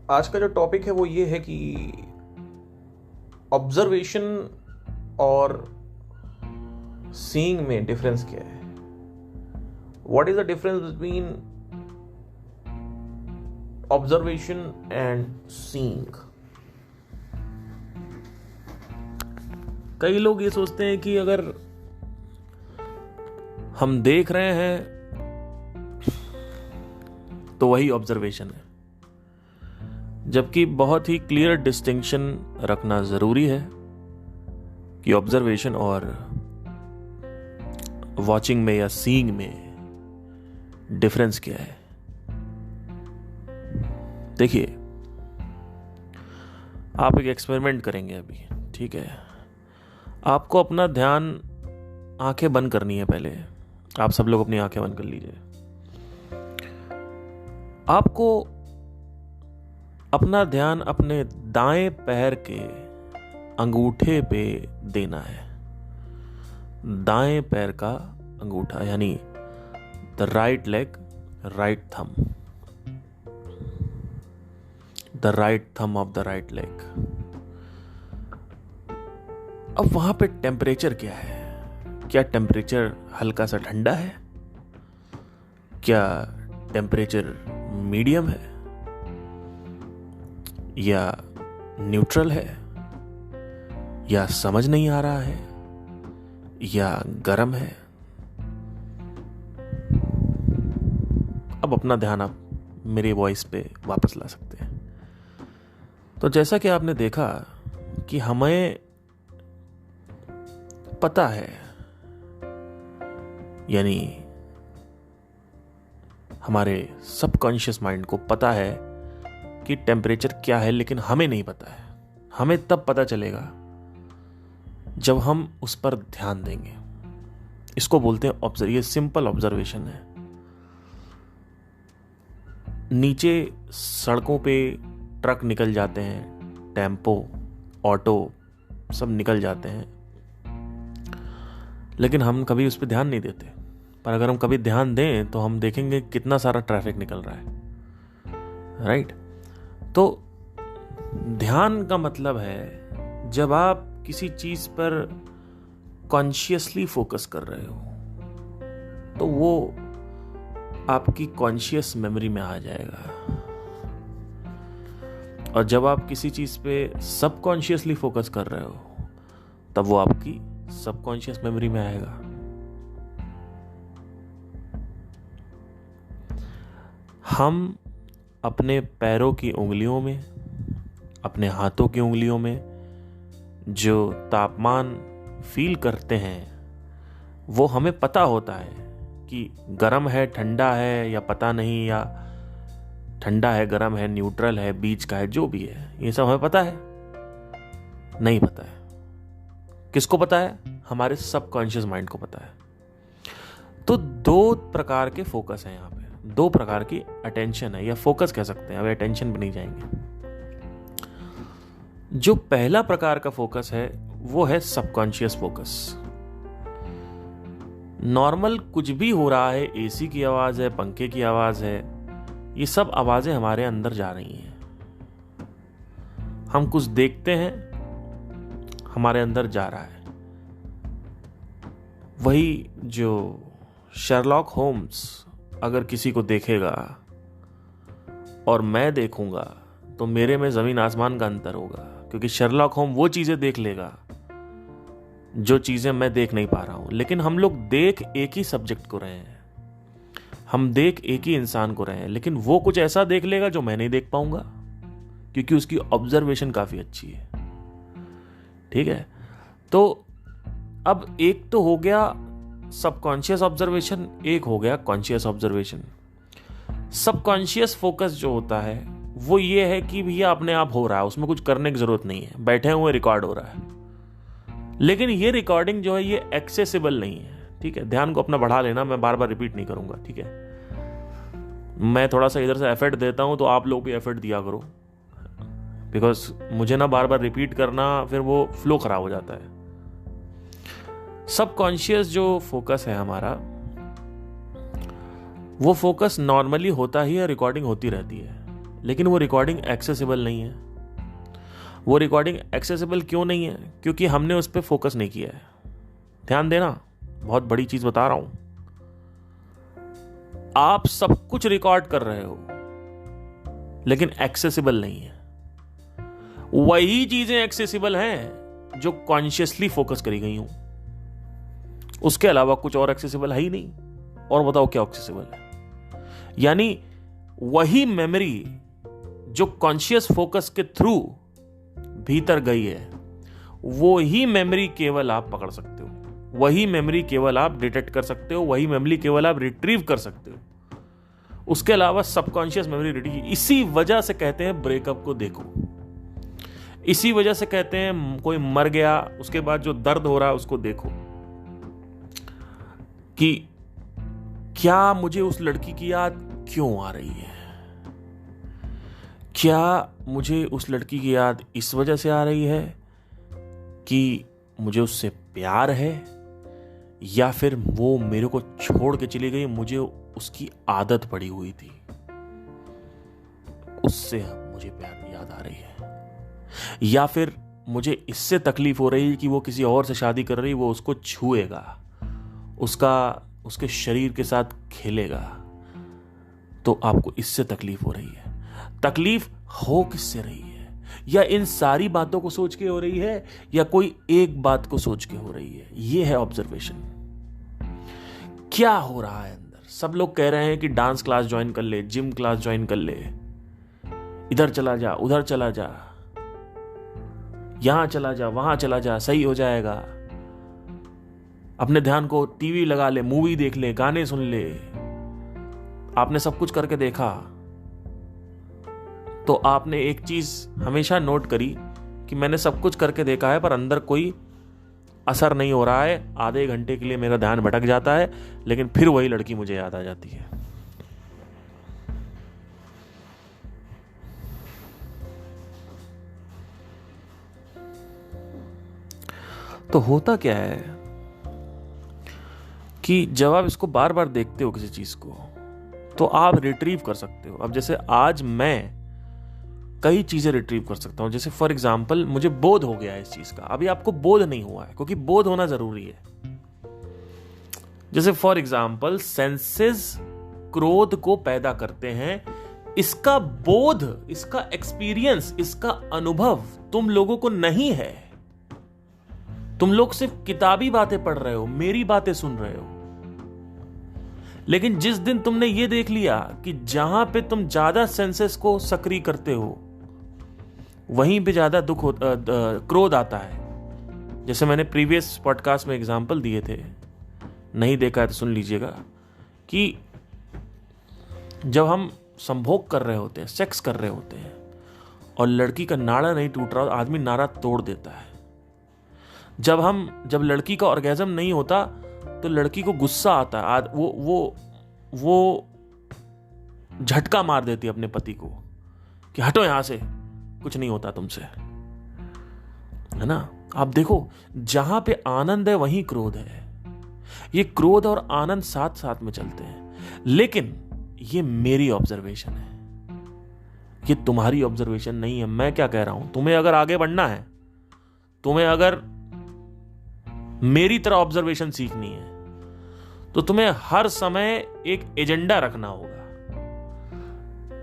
आज का जो टॉपिक है वो ये है कि ऑब्जर्वेशन और सीइंग में डिफरेंस क्या है। What is the difference between observation and seeing. कई लोग ये सोचते हैं कि अगर हम देख रहे हैं तो वही ऑब्जर्वेशन है, जबकि बहुत ही क्लियर डिस्टिंक्शन रखना जरूरी है कि ऑब्जर्वेशन और वॉचिंग में या सीइंग में डिफरेंस क्या है। देखिए, आप एक एक्सपेरिमेंट करेंगे अभी, ठीक है। आपको अपना ध्यान आंखें बंद करनी है। पहले आप सब लोग अपनी आंखें बंद कर लीजिए। आपको अपना ध्यान अपने दाएं पैर के अंगूठे पे देना है। दाएं पैर का अंगूठा यानी the right leg, right thumb, the right thumb of the right leg. अब वहां पे टेम्परेचर क्या है? क्या टेम्परेचर हल्का सा ठंडा है? क्या टेम्परेचर मीडियम है या न्यूट्रल है या समझ नहीं आ रहा है या गर्म है? अब अपना ध्यान आप मेरी वॉइस पे वापस ला सकते हैं। तो जैसा कि आपने देखा कि हमें पता है, यानी हमारे सबकॉन्शियस माइंड को पता है कि टेम्परेचर क्या है, लेकिन हमें नहीं पता है। हमें तब पता चलेगा जब हम उस पर ध्यान देंगे। इसको बोलते हैं ऑब्जर्व। ये सिंपल ऑब्जर्वेशन है। नीचे सड़कों पे ट्रक निकल जाते हैं, टेम्पो, ऑटो सब निकल जाते हैं, लेकिन हम कभी उस पर ध्यान नहीं देते। पर अगर हम कभी ध्यान दें तो हम देखेंगे कितना सारा ट्रैफिक निकल रहा है, राइट। तो ध्यान का मतलब है जब आप किसी चीज पर कॉन्शियसली फोकस कर रहे हो तो वो आपकी कॉन्शियस मेमोरी में आ जाएगा, और जब आप किसी चीज पे सबकॉन्शियसली फोकस कर रहे हो तब वो आपकी सबकॉन्शियस मेमोरी में आएगा। हम अपने पैरों की उंगलियों में, अपने हाथों की उंगलियों में जो तापमान फील करते हैं वो हमें पता होता है कि गर्म है, ठंडा है या पता नहीं, या ठंडा है, गर्म है, न्यूट्रल है, बीच का है, जो भी है, ये सब हमें पता है? नहीं पता है। किसको पता है? हमारे सबकॉन्शियस माइंड को पता है। तो दो प्रकार के फोकस हैं यहाँ पे, दो प्रकार की अटेंशन है, या फोकस कह सकते हैं, अब अटेंशन पे नहीं जाएंगे। जो पहला प्रकार का फोकस है वो है सबकॉन्शियस फोकस। नॉर्मल कुछ भी हो रहा है, एसी की आवाज है, पंखे की आवाज है, ये सब आवाजें हमारे अंदर जा रही हैं। हम कुछ देखते हैं, हमारे अंदर जा रहा है। वही जो शर्लॉक होम्स अगर किसी को देखेगा और मैं देखूंगा तो मेरे में जमीन आसमान का अंतर होगा, क्योंकि शर्लॉक होम वो चीजें देख लेगा जो चीजें मैं देख नहीं पा रहा हूं। लेकिन हम लोग देख एक ही सब्जेक्ट को रहे हैं, हम देख एक ही इंसान को रहे हैं, लेकिन वो कुछ ऐसा देख लेगा जो मैं नहीं देख पाऊंगा, क्योंकि उसकी ऑब्जर्वेशन काफी अच्छी है, ठीक है। तो अब एक तो हो गया सबकॉन्शियस ऑब्जर्वेशन, एक हो गया कॉन्शियस ऑब्जर्वेशन। सबकॉन्शियस फोकस जो होता है वो ये है कि भैया अपने आप हो रहा है, उसमें कुछ करने की जरूरत नहीं है, बैठे हुए रिकॉर्ड हो रहा है। लेकिन ये रिकॉर्डिंग जो है ये एक्सेसिबल नहीं है, ठीक है। ध्यान को अपना बढ़ा लेना, मैं बार बार रिपीट नहीं करूंगा, ठीक है। मैं थोड़ा सा इधर से एफर्ट देता हूं तो आप लोग भी एफर्ट दिया करो, बिकॉज मुझे ना बार बार रिपीट करना, फिर वो फ्लो खराब हो जाता है। सबकॉन्शियस जो फोकस है हमारा, वो फोकस नॉर्मली होता ही है, रिकॉर्डिंग होती रहती है। लेकिन वो रिकॉर्डिंग एक्सेसिबल नहीं है। वो रिकॉर्डिंग एक्सेसिबल क्यों नहीं है? क्योंकि हमने उस पर फोकस नहीं किया है। ध्यान देना, बहुत बड़ी चीज बता रहा हूं। आप सब कुछ रिकॉर्ड कर रहे हो लेकिन एक्सेसिबल नहीं है। वही चीजें एक्सेसिबल हैं जो कॉन्शियसली फोकस करी गई हूं, उसके अलावा कुछ और एक्सेसिबल है ही नहीं। और बताओ क्या एक्सेसिबल है? यानी वही मेमोरी जो कॉन्शियस फोकस के थ्रू भीतर गई है, वो ही मेमोरी केवल आप पकड़ सकते हो, वही मेमोरी केवल आप डिटेक्ट कर सकते हो, वही मेमोरी केवल आप रिट्रीव कर सकते हो। उसके अलावा सबकॉन्शियस मेमोरी रिट्रीव। इसी वजह से कहते हैं ब्रेकअप को देखो, इसी वजह से कहते हैं कोई मर गया उसके बाद जो दर्द हो रहा है उसको देखो, कि क्या मुझे उस लड़की की याद क्यों आ रही है? क्या मुझे उस लड़की की याद इस वजह से आ रही है कि मुझे उससे प्यार है, या फिर वो मेरे को छोड़ के चली गई, मुझे उसकी आदत पड़ी हुई थी, उससे मुझे प्यार की याद आ रही है, या फिर मुझे इससे तकलीफ हो रही है कि वो किसी और से शादी कर रही, वो उसको छुएगा, उसके शरीर के साथ खेलेगा, तो आपको इससे तकलीफ हो रही है। तकलीफ हो किससे रही है? या इन सारी बातों को सोच के हो रही है, या कोई एक बात को सोच के हो रही है? ये है ऑब्जर्वेशन। क्या हो रहा है अंदर? सब लोग कह रहे हैं कि डांस क्लास ज्वाइन कर ले, जिम क्लास ज्वाइन कर ले, इधर चला जा, उधर चला जा, यहां चला जा, वहां चला जा, सही हो जाएगा। अपने ध्यान को टीवी लगा ले, मूवी देख ले, गाने सुन ले। आपने सब कुछ करके देखा तो आपने एक चीज हमेशा नोट करी कि मैंने सब कुछ करके देखा है पर अंदर कोई असर नहीं हो रहा है। आधे घंटे के लिए मेरा ध्यान भटक जाता है, लेकिन फिर वही लड़की मुझे याद आ जाती है। तो होता क्या है कि जब आप इसको बार बार देखते हो किसी चीज को, तो आप रिट्रीव कर सकते हो। अब जैसे आज मैं कई चीजें रिट्रीव कर सकता हूं। जैसे फॉर एग्जाम्पल मुझे बोध हो गया है इस चीज का, अभी आपको बोध नहीं हुआ है, क्योंकि बोध होना जरूरी है। जैसे फॉर एग्जाम्पल सेंसेस क्रोध को पैदा करते हैं, इसका बोध, इसका एक्सपीरियंस, इसका अनुभव तुम लोगों को नहीं है। तुम लोग सिर्फ किताबी बातें पढ़ रहे हो, मेरी बातें सुन रहे हो। लेकिन जिस दिन तुमने ये देख लिया कि जहां पे तुम ज्यादा सेंसेस को सक्रिय करते हो वहीं पे ज्यादा क्रोध आता है। जैसे मैंने प्रीवियस पॉडकास्ट में एग्जांपल दिए थे, नहीं देखा है तो सुन लीजिएगा, कि जब हम संभोग कर रहे होते हैं, सेक्स कर रहे होते हैं और लड़की का नाड़ा नहीं टूट रहा, आदमी नाड़ा तोड़ देता है। जब लड़की का ऑर्गेजम नहीं होता तो लड़की को गुस्सा आता है, वो झटका मार देती है अपने पति को कि हटो यहां से, कुछ नहीं होता तुमसे, है ना। आप देखो, जहां पे आनंद है वहीं क्रोध है। ये क्रोध और आनंद साथ साथ में चलते हैं। लेकिन ये मेरी ऑब्जर्वेशन है, ये तुम्हारी ऑब्जर्वेशन नहीं है। मैं क्या कह रहा हूं, तुम्हें अगर आगे बढ़ना है, तुम्हें अगर मेरी तरह ऑब्जर्वेशन सीखनी है, तो तुम्हें हर समय एक एजेंडा रखना होगा।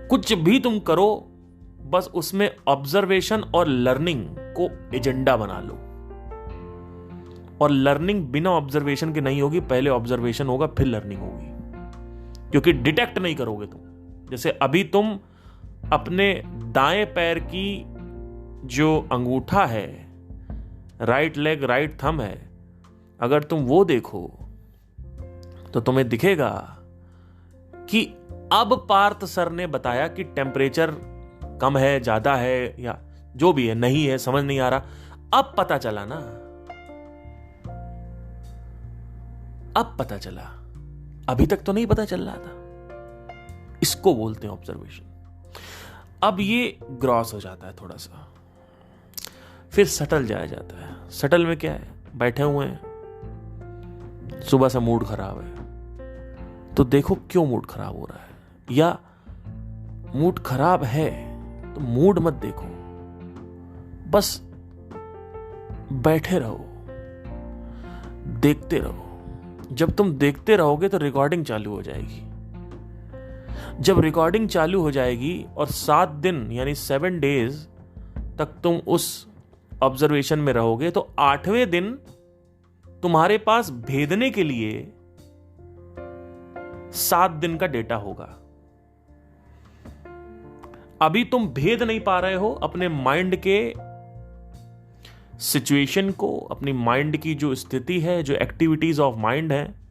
कुछ भी तुम करो, बस उसमें ऑब्जर्वेशन और लर्निंग को एजेंडा बना लो। और लर्निंग बिना ऑब्जर्वेशन के नहीं होगी, पहले ऑब्जर्वेशन होगा फिर लर्निंग होगी, क्योंकि डिटेक्ट नहीं करोगे तुम। जैसे अभी तुम अपने दाएं पैर की जो अंगूठा है, राइट लेग, राइट थंब है, अगर तुम वो देखो तो तुम्हें दिखेगा कि अब पार्थ सर ने बताया कि टेम्परेचर कम है, ज्यादा है, या जो भी है, नहीं है, समझ नहीं आ रहा। अब पता चला ना, अब पता चला, अभी तक तो नहीं पता चल रहा था। इसको बोलते हैं ऑब्जर्वेशन। अब ये ग्रॉस हो जाता है थोड़ा सा, फिर सटल जाया जाता है। सटल में क्या है, बैठे हुए हैं, सुबह से मूड खराब है, तो देखो क्यों मूड खराब हो रहा है, या मूड खराब है तो मूड मत देखो, बस बैठे रहो, देखते रहो। जब तुम देखते रहोगे तो रिकॉर्डिंग चालू हो जाएगी। जब रिकॉर्डिंग चालू हो जाएगी और 7 दिन यानी 7 डेज तक तुम उस ऑब्जर्वेशन में रहोगे, तो 8वें दिन तुम्हारे पास भेदने के लिए 7 दिन का डेटा होगा। अभी तुम भेद नहीं पा रहे हो अपने माइंड के सिचुएशन को, अपनी माइंड की जो स्थिति है, जो एक्टिविटीज ऑफ माइंड है,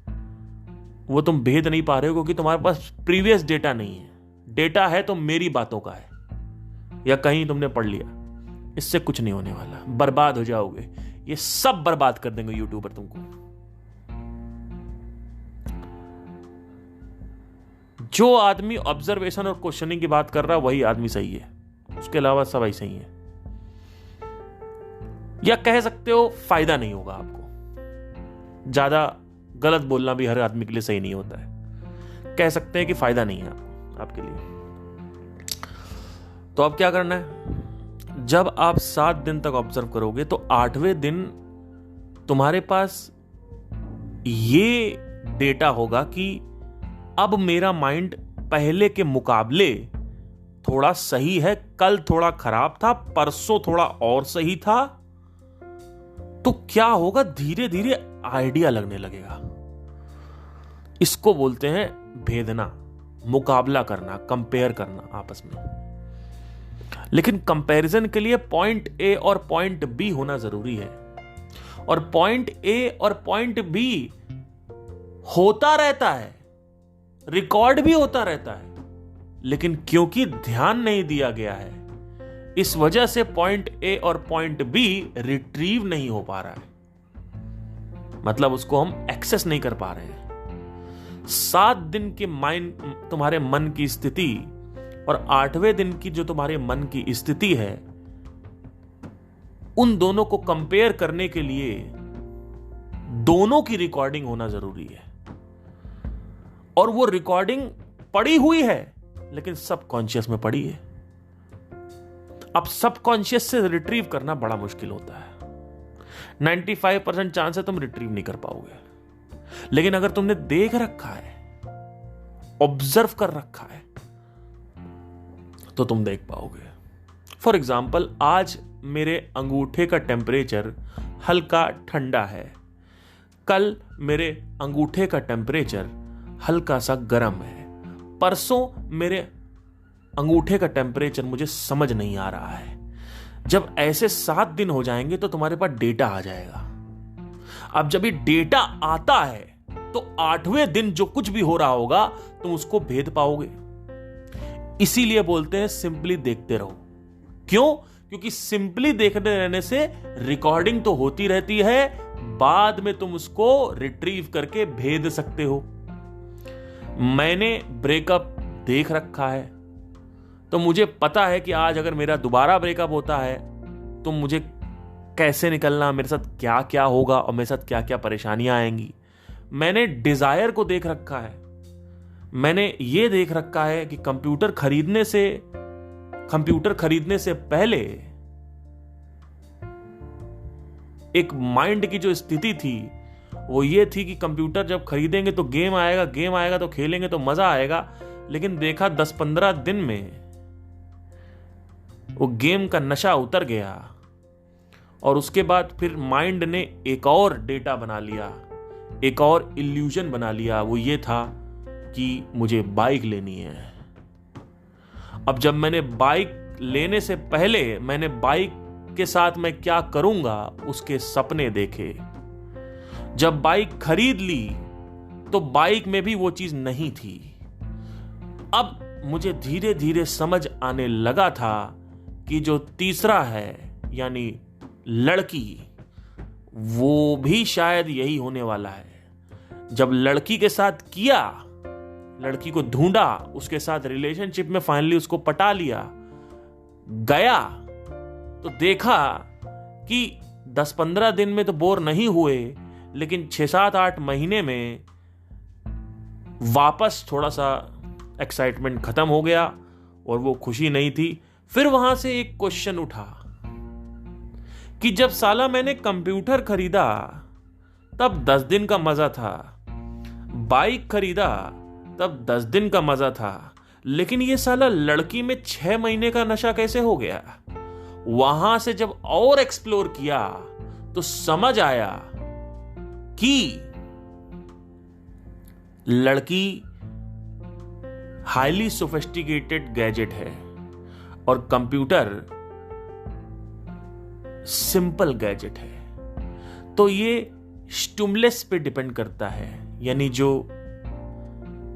वो तुम भेद नहीं पा रहे हो क्योंकि तुम्हारे पास प्रीवियस डेटा नहीं है। डेटा है तो मेरी बातों का है या कहीं तुमने पढ़ लिया। इससे कुछ नहीं होने वाला, बर्बाद हो जाओगे। ये सब बर्बाद कर देंगे यूट्यूबर तुमको। जो आदमी ऑब्जर्वेशन और क्वेश्चनिंग की बात कर रहा है वही आदमी सही है, उसके अलावा सब ऐसे ही है। या कह सकते हो फायदा नहीं होगा आपको। ज्यादा गलत बोलना भी हर आदमी के लिए सही नहीं होता है। कह सकते हैं कि फायदा नहीं है आपके लिए। तो अब क्या करना है? जब आप 7 दिन तक ऑब्जर्व करोगे तो 8वें दिन तुम्हारे पास ये डेटा होगा कि अब मेरा माइंड पहले के मुकाबले थोड़ा सही है, कल थोड़ा खराब था, परसों थोड़ा और सही था। तो क्या होगा? धीरे धीरे आइडिया लगने लगेगा। इसको बोलते हैं भेदना, मुकाबला करना, कंपेयर करना आपस में। लेकिन कंपैरिजन के लिए पॉइंट ए और पॉइंट बी होना जरूरी है। और पॉइंट ए और पॉइंट बी होता रहता है, रिकॉर्ड भी होता रहता है, लेकिन क्योंकि ध्यान नहीं दिया गया है, इस वजह से पॉइंट ए और पॉइंट बी रिट्रीव नहीं हो पा रहा है। मतलब उसको हम एक्सेस नहीं कर पा रहे हैं। 7 दिन के माइंड, तुम्हारे मन की स्थिति, और 8वें दिन की जो तुम्हारे मन की स्थिति है, उन दोनों को कंपेयर करने के लिए दोनों की रिकॉर्डिंग होना जरूरी है। और वो रिकॉर्डिंग पड़ी हुई है, लेकिन सबकॉन्शियस में पड़ी है। अब सबकॉन्शियस से रिट्रीव करना बड़ा मुश्किल होता है। 95% चांस है तुम रिट्रीव नहीं कर पाओगे। लेकिन अगर तुमने देख रखा है, ऑब्जर्व कर रखा है, तो तुम देख पाओगे। फॉर एग्जाम्पल, आज मेरे अंगूठे का टेम्परेचर हल्का ठंडा है, कल मेरे अंगूठे का टेम्परेचर हल्का सा गर्म है, परसों मेरे अंगूठे का टेम्परेचर मुझे समझ नहीं आ रहा है। जब ऐसे 7 दिन हो जाएंगे तो तुम्हारे पास डेटा आ जाएगा। अब जब ये डेटा आता है तो 8वें दिन जो कुछ भी हो रहा होगा तुम उसको भेद पाओगे। इसीलिए बोलते हैं सिंपली देखते रहो। क्यों? क्योंकि सिंपली देखते रहने से रिकॉर्डिंग तो होती रहती है, बाद में तुम उसको रिट्रीव करके भेद सकते हो। मैंने ब्रेकअप देख रखा है, तो मुझे पता है कि आज अगर मेरा दोबारा ब्रेकअप होता है तो मुझे कैसे निकलना, मेरे साथ क्या क्या होगा और मेरे साथ क्या क्या परेशानियां आएंगी। मैंने डिजायर को देख रखा है। मैंने ये देख रखा है कि कंप्यूटर खरीदने से पहले एक माइंड की जो स्थिति थी वो ये थी कि कंप्यूटर जब खरीदेंगे तो गेम आएगा तो खेलेंगे तो मजा आएगा। लेकिन देखा 10-15 दिन में वो गेम का नशा उतर गया और उसके बाद फिर माइंड ने एक और डेटा बना लिया, एक और इल्यूजन बना लिया। वो ये था कि मुझे बाइक लेनी है। अब जब मैंने बाइक लेने से पहले मैंने बाइक के साथ मैं क्या करूंगा उसके सपने देखे। जब बाइक खरीद ली तो बाइक में भी वो चीज नहीं थी। अब मुझे धीरे धीरे समझ आने लगा था कि जो तीसरा है यानी लड़की, वो भी शायद यही होने वाला है। जब लड़की के साथ किया, लड़की को ढूंढा, उसके साथ रिलेशनशिप में फाइनली उसको पटा लिया, गया तो देखा कि 10-15 दिन में तो बोर नहीं हुए, लेकिन 6-7-8 महीने में वापस थोड़ा सा एक्साइटमेंट खत्म हो गया और वो खुशी नहीं थी। फिर वहां से एक क्वेश्चन उठा कि जब साला मैंने कंप्यूटर खरीदा तब 10 दिन का मजा था, बाइक खरीदा तब 10 दिन का मजा था, लेकिन ये साला लड़की में 6 महीने का नशा कैसे हो गया। वहां से जब और एक्सप्लोर किया तो समझ आया कि लड़की हाईली सोफिस्टिकेटेड गैजेट है और कंप्यूटर सिंपल गैजेट है। तो ये स्टिमुलस पे डिपेंड करता है, यानी जो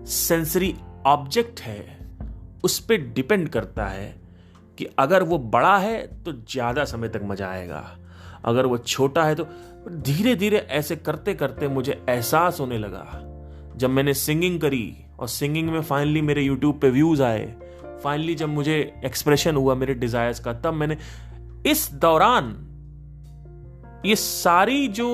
सेंसरी ऑब्जेक्ट है उस पे डिपेंड करता है कि अगर वो बड़ा है तो ज्यादा समय तक मजा आएगा, अगर वो छोटा है तो। धीरे धीरे ऐसे करते करते मुझे एहसास होने लगा, जब मैंने सिंगिंग करी और सिंगिंग में फाइनली मेरे यूट्यूब पे व्यूज आए, फाइनली जब मुझे एक्सप्रेशन हुआ मेरे डिजायर्स का, तब मैंने इस दौरान ये सारी जो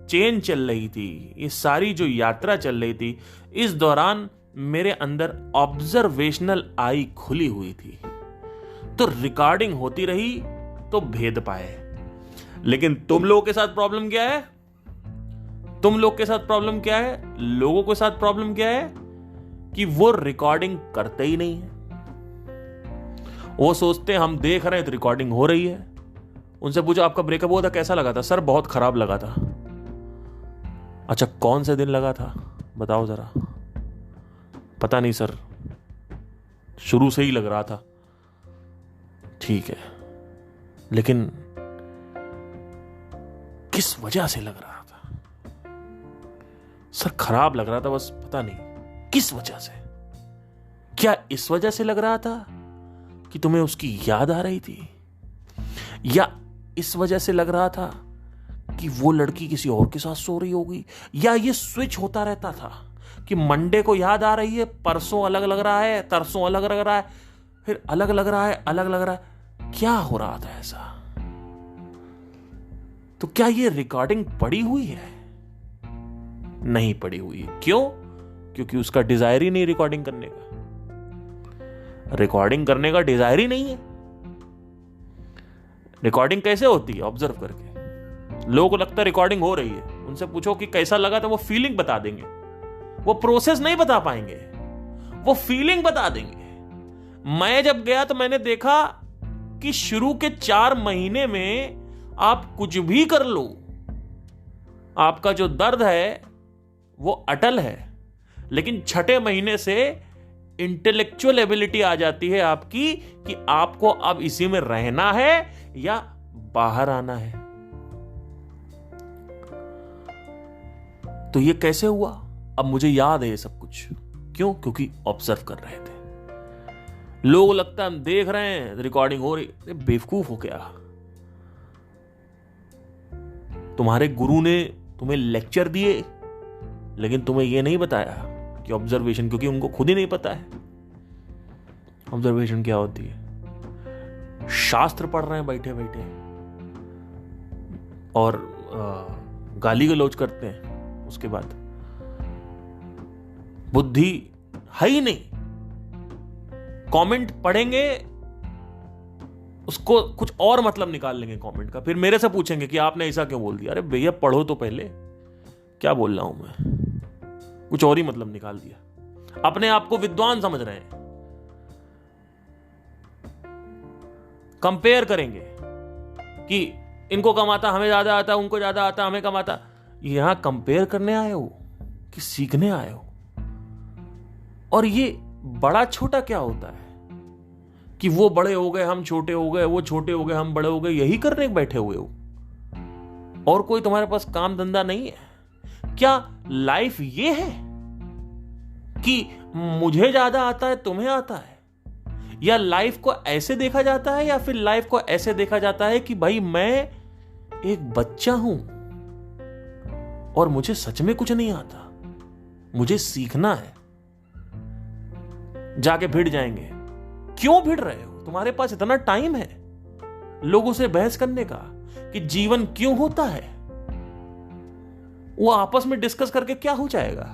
चेन चल रही थी, ये सारी जो यात्रा चल रही थी, इस दौरान मेरे अंदर ऑब्जर्वेशनल आई खुली हुई थी। तो रिकॉर्डिंग होती रही तो भेद पाए। लेकिन तुम लोगों के साथ प्रॉब्लम क्या है? तुम लोग के साथ प्रॉब्लम क्या है? लोगों के साथ प्रॉब्लम क्या है कि वो रिकॉर्डिंग करते ही नहीं है। वो सोचते हैं हम देख रहे हैं तो रिकॉर्डिंग हो रही है। उनसे पूछो आपका ब्रेकअप हुआ था कैसा लगा था? सर बहुत खराब लगा था। अच्छा कौन से दिन लगा था बताओ जरा। पता नहीं सर, शुरू से ही लग रहा था। ठीक है, लेकिन किस वजह से लग रहा था? सर खराब लग रहा था बस, पता नहीं किस वजह से। क्या इस वजह से लग रहा था कि तुम्हें उसकी याद आ रही थी, या इस वजह से लग रहा था कि वो लड़की किसी और के साथ सो रही होगी, या ये स्विच होता रहता था कि मंडे को याद आ रही है, परसों अलग लग रहा है, तरसों अलग लग रहा है, फिर अलग लग रहा है, अलग लग रहा है। क्या हो रहा था ऐसा? तो क्या ये रिकॉर्डिंग पड़ी हुई है? नहीं पड़ी हुई है। क्यों? क्योंकि उसका डिजायर ही नहीं रिकॉर्डिंग करने का। रिकॉर्डिंग करने का डिजायर ही नहीं है। रिकॉर्डिंग कैसे होती है? ऑब्जर्व करके। लोगों को लगता है रिकॉर्डिंग हो रही है, उनसे पूछो कि कैसा लगा, तो वो फीलिंग बता देंगे। वो प्रोसेस नहीं बता पाएंगे, वो फीलिंग बता देंगे। मैं जब गया तो मैंने देखा कि शुरू के 4 महीने में आप कुछ भी कर लो, आपका जो दर्द है वो अटल है, लेकिन 6ठे महीने से इंटेलेक्चुअल एबिलिटी आ जाती है आपकी कि आपको अब इसी में रहना है या बाहर आना है। तो ये कैसे हुआ? अब मुझे याद है ये सब कुछ। क्यों? क्योंकि ऑब्जर्व कर रहे थे। लोग लगता है हम देख रहे हैं रिकॉर्डिंग हो रही। बेवकूफ हो क्या? तुम्हारे गुरु ने तुम्हें लेक्चर दिए, लेकिन तुम्हें यह नहीं बताया कि ऑब्जर्वेशन, क्योंकि उनको खुद ही नहीं पता है ऑब्जर्वेशन क्या होती है। शास्त्र पढ़ रहे हैं बैठे बैठे और गाली गलौज करते हैं, उसके बाद बुद्धि है ही नहीं। कमेंट पढ़ेंगे, उसको कुछ और मतलब निकाल लेंगे कमेंट का, फिर मेरे से पूछेंगे कि आपने ऐसा क्यों बोल दिया। अरे भैया पढ़ो तो पहले, क्या बोल रहा हूं मैं? कुछ और ही मतलब निकाल दिया। अपने आप को विद्वान समझ रहे हैं। कंपेयर करेंगे कि इनको कम आता, हमें ज्यादा आता, उनको ज्यादा आता, हमें कम आता। यहां कंपेयर करने आए हो कि सीखने आए हो? और ये बड़ा छोटा क्या होता है कि वो बड़े हो गए हम छोटे हो गए, वो छोटे हो गए हम बड़े हो गए, यही करने बैठे हुए हो? और कोई तुम्हारे पास काम धंधा नहीं है क्या? लाइफ ये है कि मुझे ज्यादा आता है तुम्हें आता है? या लाइफ को ऐसे देखा जाता है, या फिर लाइफ को ऐसे देखा जाता है कि भाई मैं एक बच्चा हूं और मुझे सच में कुछ नहीं आता, मुझे सीखना है। जाके भिड़ जाएंगे। क्यों भिड़ रहे हो? तुम्हारे पास इतना टाइम है लोगों से बहस करने का कि जीवन क्यों होता है। वो आपस में डिस्कस करके क्या हो जाएगा?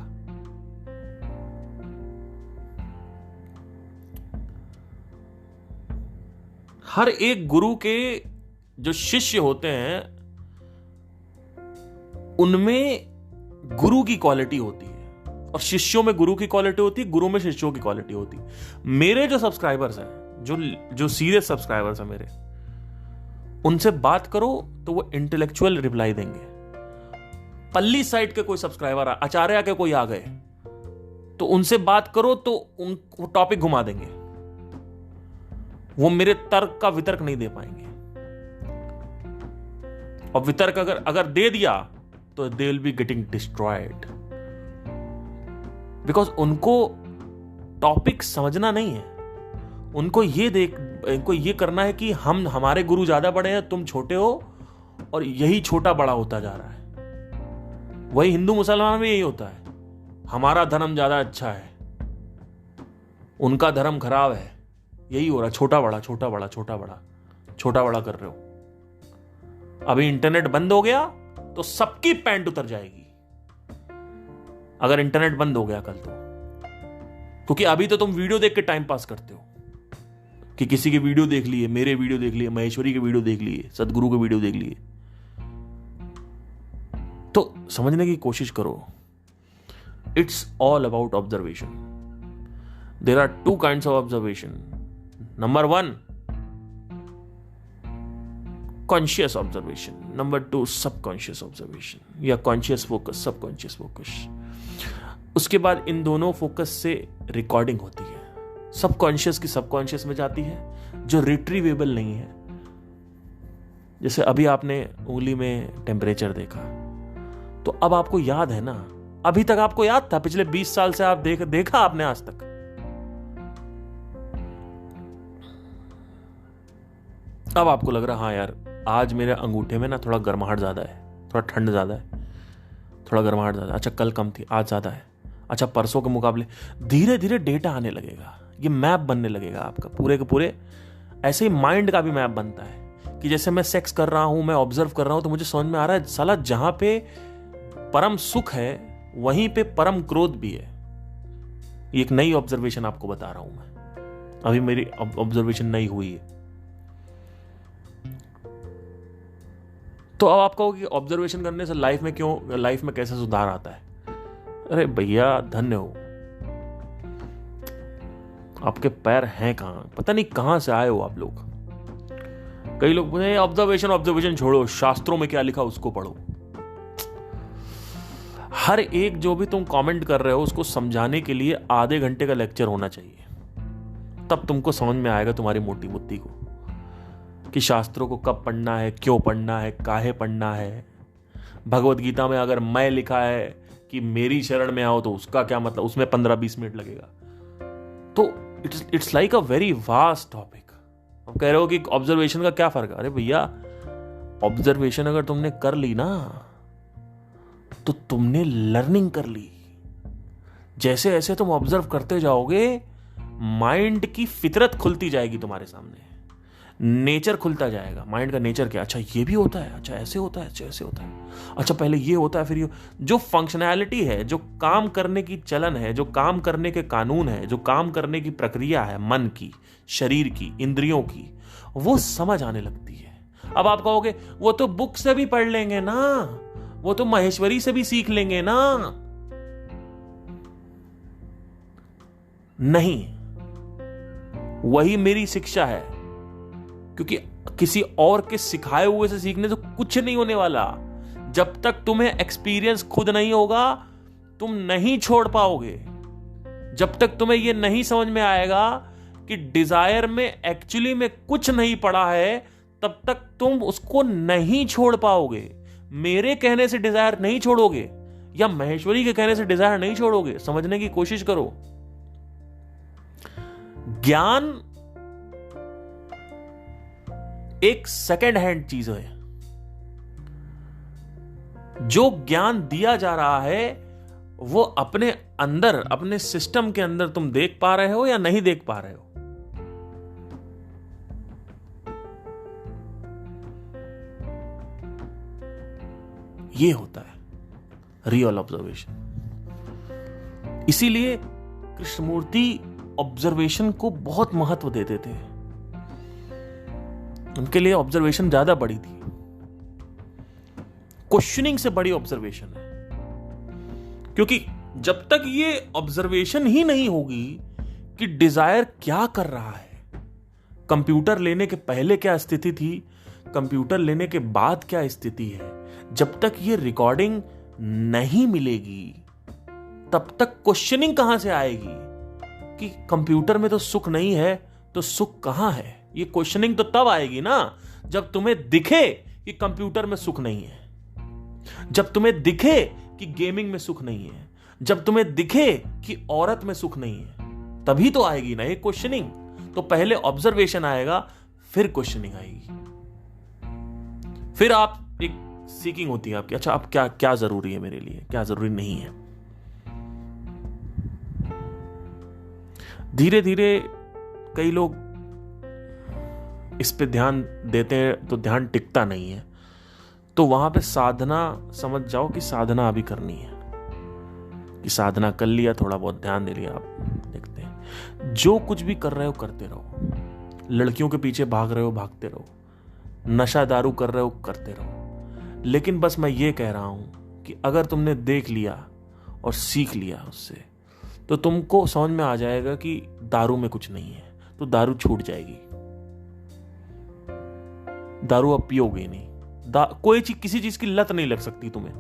हर एक गुरु के जो शिष्य होते हैं उनमें गुरु की क्वालिटी होती है और शिष्यों में गुरु की क्वालिटी होती है, गुरु में शिष्यों की क्वालिटी होती है। मेरे जो सब्सक्राइबर्स हैं, जो सीरियस सब्सक्राइबर्स हैं मेरे, उनसे बात करो तो वो इंटेलेक्चुअल रिप्लाई देंगे। पल्ली साइड के कोई सब्सक्राइबर, आचार्य के कोई आ गए तो उनसे बात करो तो वो टॉपिक घुमा देंगे, वो मेरे तर्क का वितर्क नहीं दे पाएंगे। और वितर्क अगर दे दिया तो they will be getting destroyed, because उनको टॉपिक समझना नहीं है। उनको ये करना है कि हमारे गुरु ज्यादा बड़े हैं, तुम छोटे हो, और यही छोटा बड़ा होता जा रहा है। वही हिंदू मुसलमान में यही होता है, हमारा धर्म ज्यादा अच्छा है, उनका धर्म खराब है, यही हो रहा है। छोटा बड़ा छोटा बड़ा छोटा बड़ा छोटा बड़ा कर रहे हो। अभी इंटरनेट बंद हो गया तो सबकी पैंट उतर जाएगी, अगर इंटरनेट बंद हो गया कल तो। क्योंकि अभी तो तुम वीडियो देख के टाइम पास करते हो कि किसी की वीडियो देख लिए, मेरे वीडियो देख लिए, महेश्वरी के वीडियो देख लिए, सदगुरु के वीडियो देख लिए। तो समझने की कोशिश करो, it's all about observation. There are two kinds of observation. Number 1 conscious observation, number 2 subconscious observation या कॉन्शियस फोकस, सबकॉन्शियस फोकस। उसके बाद इन दोनों फोकस से रिकॉर्डिंग होती है, सबकॉन्शियस की सबकॉन्शियस में जाती है, जो रिट्रीवेबल नहीं है। जैसे अभी आपने उंगली में टेम्परेचर देखा तो अब आपको याद है ना, अभी तक आपको याद था, पिछले 20 साल से आप देखा आपने आज तक। अब आपको लग रहा हाँ यार आज मेरे अंगूठे में ना थोड़ा गर्माहट ज्यादा है, थोड़ा ठंड ज्यादा है, थोड़ा गर्माहट ज्यादा, अच्छा कल कम थी आज ज्यादा है, अच्छा परसों के मुकाबले। धीरे धीरे डेटा आने लगेगा, ये मैप बनने लगेगा आपका पूरे के पूरे। ऐसे ही माइंड का भी मैप बनता है कि जैसे मैं सेक्स कर रहा हूं, मैं ऑब्जर्व कर रहा हूं, तो मुझे समझ में आ रहा है साला जहां पे परम सुख है वहीं पे परम क्रोध भी है। ये एक नई ऑब्जर्वेशन आपको बता रहा हूं मैं, अभी मेरी ऑब्जर्वेशन नई हुई है। तो अब आप कहोगे ऑब्जर्वेशन करने से लाइफ में कैसे सुधार आता है? अरे भैया धन्य हो, आपके पैर हैं कहां, पता नहीं कहां से आए हो आप लोग। कई लोग बोले ऑब्जर्वेशन छोड़ो, शास्त्रों में क्या लिखा उसको पढ़ो। हर एक जो भी तुम कमेंट कर रहे हो उसको समझाने के लिए आधे घंटे का लेक्चर होना चाहिए, तब तुमको समझ में आएगा तुम्हारी मोटी बुद्धि को कि शास्त्रों को कब पढ़ना है, क्यों पढ़ना है, काहे पढ़ना है। भगवत गीता में अगर मैं लिखा है कि मेरी शरण में आओ तो उसका क्या मतलब, उसमें 15-20 मिनट लगेगा। तो it's like a very vast topic. अब कह रहे हो कि ऑब्जर्वेशन का क्या फर्क है? अरे भैया ऑब्जर्वेशन अगर तुमने कर ली ना तो तुमने लर्निंग कर ली। जैसे ऐसे तुम ऑब्जर्व करते जाओगे माइंड की फितरत खुलती जाएगी तुम्हारे सामने, नेचर खुलता जाएगा। माइंड का नेचर क्या, अच्छा ये भी होता है, अच्छा ऐसे होता है, अच्छा ऐसे होता है, अच्छा पहले ये होता है फिर ये। जो फंक्शनैलिटी है, जो काम करने की चलन है, जो काम करने के कानून है, जो काम करने की प्रक्रिया है, मन की, शरीर की, इंद्रियों की, वो समझ आने लगती है। अब आप कहोगे वो तो बुक से भी पढ़ लेंगे ना, वो तो महेश्वरी से भी सीख लेंगे ना। नहीं, वही मेरी शिक्षा है, क्योंकि किसी और के सिखाए हुए से सीखने से कुछ नहीं होने वाला। जब तक तुम्हें एक्सपीरियंस खुद नहीं होगा तुम नहीं छोड़ पाओगे। जब तक तुम्हें यह नहीं समझ में आएगा कि डिजायर में एक्चुअली में कुछ नहीं पड़ा है, तब तक तुम उसको नहीं छोड़ पाओगे। मेरे कहने से डिजायर नहीं छोड़ोगे या महेश्वरी के कहने से डिजायर नहीं छोड़ोगे। समझने की कोशिश करो। ज्ञान एक सेकेंड हैंड चीज है। जो ज्ञान दिया जा रहा है वो अपने अंदर, अपने सिस्टम के अंदर तुम देख पा रहे हो या नहीं देख पा रहे हो। ये होता है रियल ऑब्जर्वेशन। इसीलिए कृष्णमूर्ति ऑब्जर्वेशन को बहुत महत्व देते थे। उनके लिए ऑब्जर्वेशन ज्यादा बड़ी थी, क्वेश्चनिंग से बड़ी ऑब्जर्वेशन है। क्योंकि जब तक ये ऑब्जर्वेशन ही नहीं होगी कि डिजायर क्या कर रहा है, कंप्यूटर लेने के पहले क्या स्थिति थी, कंप्यूटर लेने के बाद क्या स्थिति है, जब तक ये रिकॉर्डिंग नहीं मिलेगी तब तक क्वेश्चनिंग कहां से आएगी कि कंप्यूटर में तो सुख नहीं है तो सुख कहां है। ये क्वेश्चनिंग तो तब आएगी ना जब तुम्हें दिखे कि कंप्यूटर में सुख नहीं है, जब तुम्हें दिखे कि गेमिंग में सुख नहीं है, जब तुम्हें दिखे कि औरत में सुख नहीं है, तभी तो आएगी ना ये क्वेश्चनिंग। तो पहले ऑब्जर्वेशन आएगा, फिर क्वेश्चनिंग आएगी, फिर आप एक सीकिंग होती है आपकी, अच्छा अब क्या क्या जरूरी है मेरे लिए, क्या जरूरी नहीं है। धीरे धीरे कई लोग इस पे ध्यान देते हैं तो ध्यान टिकता नहीं है, तो वहां पे साधना समझ जाओ कि साधना अभी करनी है, कि साधना कर लिया, थोड़ा बहुत ध्यान दे लिया, आप देखते हैं जो कुछ भी कर रहे हो करते रहो, लड़कियों के पीछे भाग रहे हो भागते रहो, नशा दारू कर रहे हो करते रहो, लेकिन बस मैं ये कह रहा हूं कि अगर तुमने देख लिया और सीख लिया उससे, तो तुमको समझ में आ जाएगा कि दारू में कुछ नहीं है, तो दारू छूट जाएगी, दारू अब पियोगे नहीं, कोई चीज किसी चीज की लत नहीं लग सकती तुम्हें,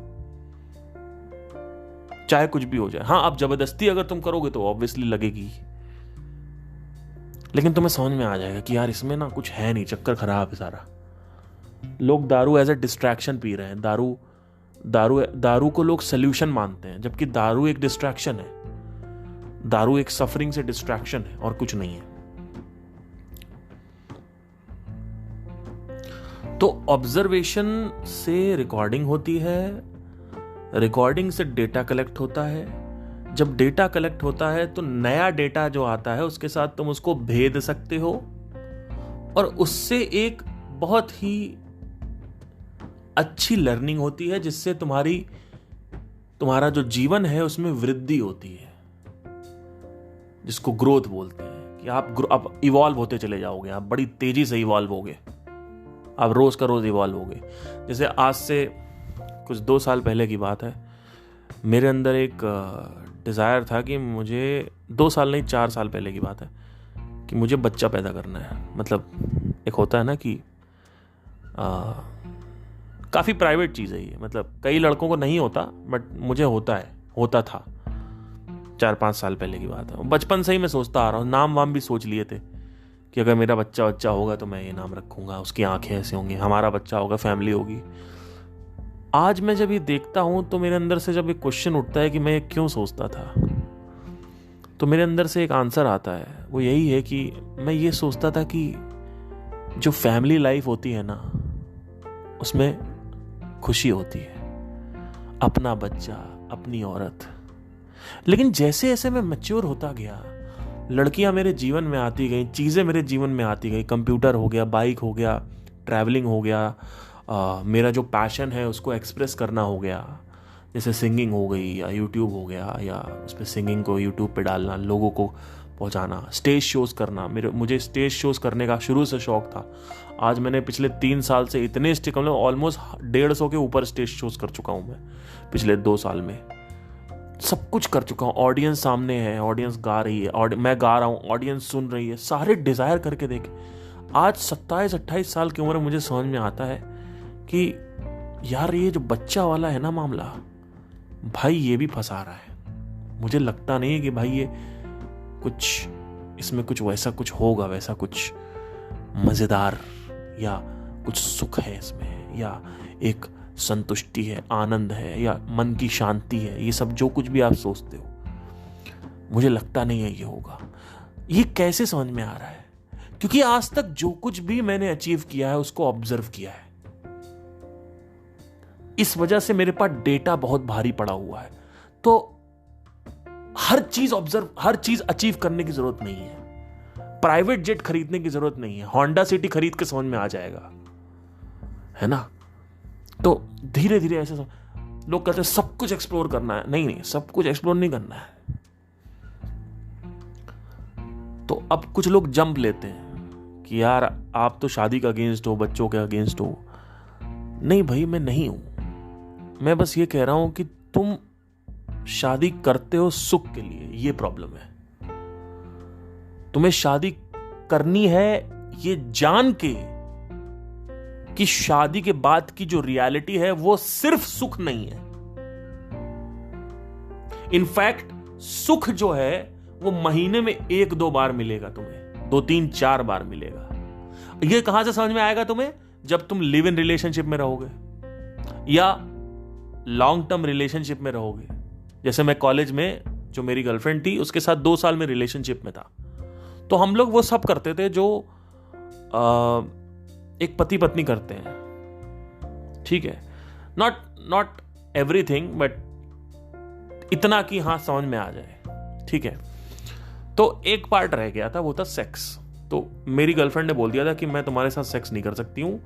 चाहे कुछ भी हो जाए। हाँ, अब जबरदस्ती अगर तुम करोगे तो ऑब्वियसली लगेगी, लेकिन तुम्हें समझ में आ जाएगा कि यार इसमें ना कुछ है नहीं, चक्कर खराब है सारा। लोग दारू एज ए डिस्ट्रैक्शन पी रहे हैं, दारू को लोग सोल्यूशन मानते हैं, जबकि दारू एक डिस्ट्रैक्शन है, दारू एक सफरिंग से डिस्ट्रैक्शन है और कुछ नहीं है। तो ऑब्जर्वेशन से रिकॉर्डिंग होती है, रिकॉर्डिंग से डेटा कलेक्ट होता है, जब डेटा कलेक्ट होता है तो नया डेटा जो आता है उसके साथ तुम उसको भेद सकते हो और उससे एक बहुत ही अच्छी लर्निंग होती है, जिससे तुम्हारा जो जीवन है उसमें वृद्धि होती है, जिसको ग्रोथ बोलते हैं, कि आप इवॉल्व होते चले जाओगे, आप बड़ी तेजी से इवॉल्व होगे, आप रोज का रोज इवॉल्व होगे। जैसे आज से कुछ 2 साल पहले की बात है, मेरे अंदर एक डिज़ायर था कि मुझे 2 साल नहीं 4 साल पहले की बात है कि मुझे बच्चा पैदा करना है। मतलब एक होता है ना कि काफ़ी प्राइवेट चीज़ है ये, मतलब कई लड़कों को नहीं होता बट मुझे होता था। 4-5 साल पहले की बात है। बचपन से ही मैं सोचता आ रहा हूँ, नाम वाम भी सोच लिए थे कि अगर मेरा बच्चा होगा तो मैं ये नाम रखूँगा, उसकी आंखें ऐसे होंगी, हमारा बच्चा होगा, फैमिली होगी। आज मैं जब ये देखता हूं तो मेरे अंदर से जब एक क्वेश्चन उठता है कि मैं क्यों सोचता था, तो मेरे अंदर से एक आंसर आता है, वो यही है कि मैं ये सोचता था कि जो फैमिली लाइफ होती है ना उसमें खुशी होती है, अपना बच्चा, अपनी औरत। लेकिन जैसे जैसे मैं मैच्योर होता गया, लड़कियां मेरे जीवन में आती गई, चीज़ें मेरे जीवन में आती गई, कंप्यूटर हो गया, बाइक हो गया, ट्रैवलिंग हो गया, मेरा जो पैशन है उसको एक्सप्रेस करना हो गया, जैसे सिंगिंग हो गई या यूट्यूब हो गया, या उस पर सिंगिंग को यूट्यूब पे डालना, लोगों को पहुंचाना, स्टेज शोज़ करना। मुझे स्टेज शोज़ करने का शुरू से शौक था। आज मैंने पिछले 3 साल से इतने मतलब ऑलमोस्ट 150 के ऊपर स्टेज शोज़ कर चुका हूँ मैं पिछले 2 साल में। सब कुछ कर चुका हूँ, ऑडियंस सामने है, ऑडियंस गा रही है, मैं गा रहा हूँ, ऑडियंस सुन रही है, सारे डिज़ायर करके देखे। आज 27-28 साल की उम्र में मुझे समझ में आता है कि यार ये जो बच्चा वाला है ना मामला, भाई ये भी फंसा रहा है। मुझे लगता नहीं है कि भाई ये कुछ इसमें कुछ वैसा कुछ होगा, वैसा कुछ मजेदार या कुछ सुख है इसमें, या एक संतुष्टि है, आनंद है, या मन की शांति है। ये सब जो कुछ भी आप सोचते हो, मुझे लगता नहीं है ये होगा। ये कैसे समझ में आ रहा है? क्योंकि आज तक जो कुछ भी मैंने अचीव किया है उसको ऑब्जर्व किया है। इस वजह से मेरे पास डेटा बहुत भारी पड़ा हुआ है। तो हर चीज अचीव करने की जरूरत नहीं है। प्राइवेट जेट खरीदने की जरूरत नहीं है। होंडा सिटी खरीद के समझ में आ जाएगा, है ना? तो धीरे धीरे ऐसे लोग कहते हैं सब कुछ एक्सप्लोर करना है। नहीं, सब कुछ एक्सप्लोर नहीं करना है। तो अब कुछ लोग जंप लेते हैं कि यार आप तो शादी का अगेंस्ट हो, बच्चों के अगेंस्ट हो। नहीं भाई, मैं नहीं हूं। मैं बस ये कह रहा हूं कि तुम शादी करते हो सुख के लिए, ये प्रॉब्लम है। तुम्हें शादी करनी है ये जान के कि शादी के बाद की जो रियलिटी है वो सिर्फ सुख नहीं है। इनफैक्ट सुख जो है वो महीने में 1-2 बार मिलेगा तुम्हें, 2-3-4 बार मिलेगा। ये कहां से समझ में आएगा तुम्हें? जब तुम लिव इन रिलेशनशिप में रहोगे या लॉन्ग टर्म रिलेशनशिप में रहोगे। जैसे मैं कॉलेज में जो मेरी गर्लफ्रेंड थी उसके साथ 2 साल में रिलेशनशिप में था, तो हम लोग वो सब करते थे जो एक पति पत्नी करते हैं, ठीक है। नॉट एवरीथिंग, बट इतना कि हाँ समझ में आ जाए, ठीक है। तो एक पार्ट रह गया था, वो था सेक्स। तो मेरी गर्लफ्रेंड ने बोल दिया था कि मैं तुम्हारे साथ सेक्स नहीं कर सकती हूँ,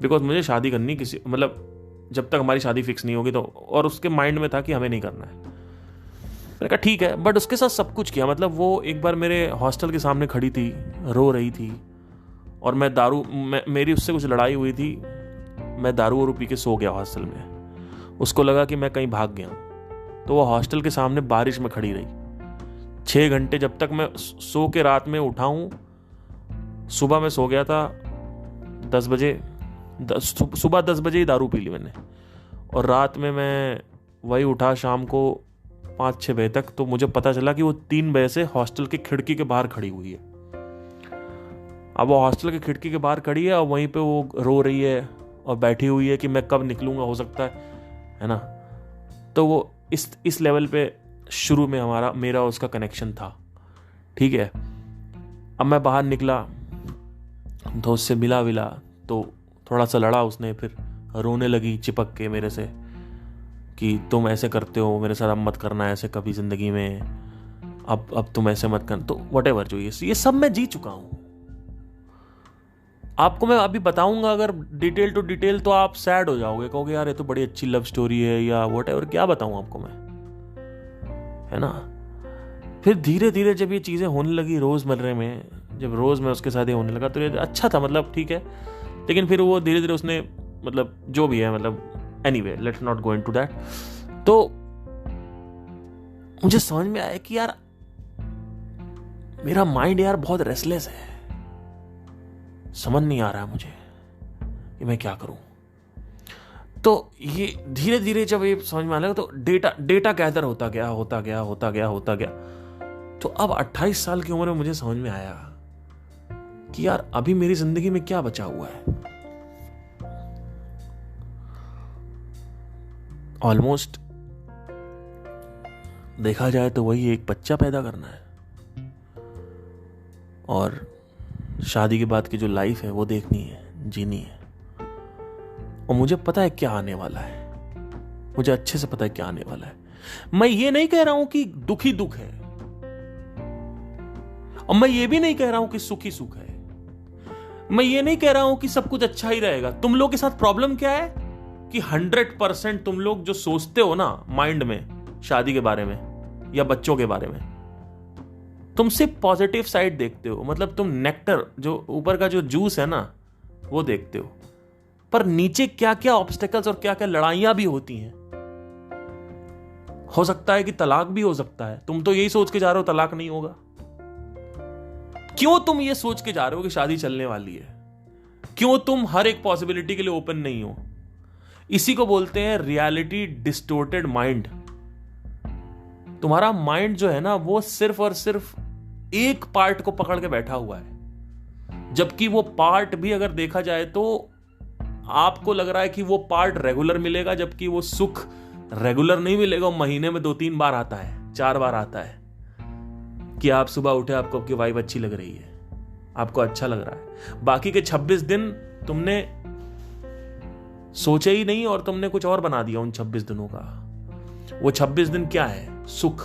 बिकॉज मुझे शादी करनी किसी, मतलब जब तक हमारी शादी फिक्स नहीं होगी तो। और उसके माइंड में था कि हमें नहीं करना है। मैंने कहा ठीक है, बट उसके साथ सब कुछ किया। मतलब वो एक बार मेरे हॉस्टल के सामने खड़ी थी, रो रही थी, और मेरी उससे कुछ लड़ाई हुई थी। मैं दारू पी के सो गया हॉस्टल में। उसको लगा कि मैं कहीं भाग गया, तो वो हॉस्टल के सामने बारिश में खड़ी रही 6 घंटे, जब तक मैं सो के रात में उठा हूँ। सुबह में सो गया था 10 बजे, सुबह 10 बजे ही दारू पी ली मैंने, और रात में मैं वही उठा शाम को 5-6 बजे तक। तो मुझे पता चला कि वो 3 बजे से हॉस्टल की खिड़की के बाहर खड़ी हुई है। अब वो हॉस्टल की खिड़की के बाहर खड़ी है और वहीं पे वो रो रही है और बैठी हुई है कि मैं कब निकलूंगा, हो सकता है ना। तो वो इस लेवल पे शुरू में मेरा उसका कनेक्शन था, ठीक है। अब मैं बाहर निकला तो उससे मिला तो थोड़ा सा लड़ा उसने, फिर रोने लगी चिपक के मेरे से कि तुम ऐसे करते हो मेरे साथ, अब मत करना ऐसे कभी जिंदगी में, अब तुम ऐसे मत कर। तो व्हाटएवर जो ये सब मैं जी चुका हूं। आपको मैं अभी बताऊंगा अगर डिटेल टू डिटेल, तो आप सैड हो जाओगे, कहोगे यार ये तो बड़ी अच्छी लव स्टोरी है या व्हाटएवर। क्या बताऊं आपको मैं, है ना। फिर धीरे धीरे जब ये चीजें होने लगी रोजमर्रे में, जब रोज मैं उसके साथ ही होने लगा तो ये अच्छा था, मतलब ठीक है। लेकिन फिर वो धीरे धीरे उसने, मतलब जो भी है, मतलब anyway let's not go into that. तो मुझे समझ में आया कि यार मेरा माइंड यार बहुत रेस्टलेस है, समझ नहीं आ रहा है मुझे कि मैं क्या करूं। तो ये धीरे धीरे जब ये समझ में आने लगा तो डेटा गैदर होता गया। तो अब 28 साल की उम्र में मुझे समझ में आया कि यार अभी मेरी जिंदगी में क्या बचा हुआ है। ऑलमोस्ट देखा जाए तो वही एक बच्चा पैदा करना है, और शादी के बाद की जो लाइफ है वो देखनी है, जीनी है। और मुझे पता है क्या आने वाला है, मुझे अच्छे से पता है क्या आने वाला है। मैं ये नहीं कह रहा हूं कि दुख ही दुख है, और मैं ये भी नहीं कह रहा हूं कि सुख ही सुख है। मैं ये नहीं कह रहा हूं कि सब कुछ अच्छा ही रहेगा। तुम लोग के साथ प्रॉब्लम क्या है कि 100% तुम लोग जो सोचते हो ना माइंड में शादी के बारे में या बच्चों के बारे में, तुम सिर्फ पॉजिटिव साइड देखते हो। मतलब तुम नेक्टर, जो ऊपर का जो जूस है ना, वो देखते हो, पर नीचे क्या क्या ऑब्स्टेकल्स और क्या क्या लड़ाइयां भी होती हैं। हो सकता है कि तलाक भी हो सकता है। तुम तो यही सोच के जा रहे हो तलाक नहीं होगा। क्यों तुम ये सोच के जा रहे हो कि शादी चलने वाली है? क्यों तुम हर एक पॉसिबिलिटी के लिए ओपन नहीं हो? इसी को बोलते हैं रियलिटी डिस्टोर्टेड माइंड। तुम्हारा माइंड जो है ना, वो सिर्फ और सिर्फ एक पार्ट को पकड़ के बैठा हुआ है, जबकि वो पार्ट भी अगर देखा जाए तो आपको लग रहा है कि वो पार्ट रेगुलर मिलेगा, जबकि वो सुख रेगुलर नहीं मिलेगा। महीने में 2-3 बार आता है, 4 बार आता है कि आप सुबह उठे, आपको आपकी वाइफ अच्छी लग रही है, आपको अच्छा लग रहा है। बाकी के 26 दिन तुमने सोचे ही नहीं और तुमने कुछ और बना दिया उन 26 दिनों का। वो 26 दिन क्या है? सुख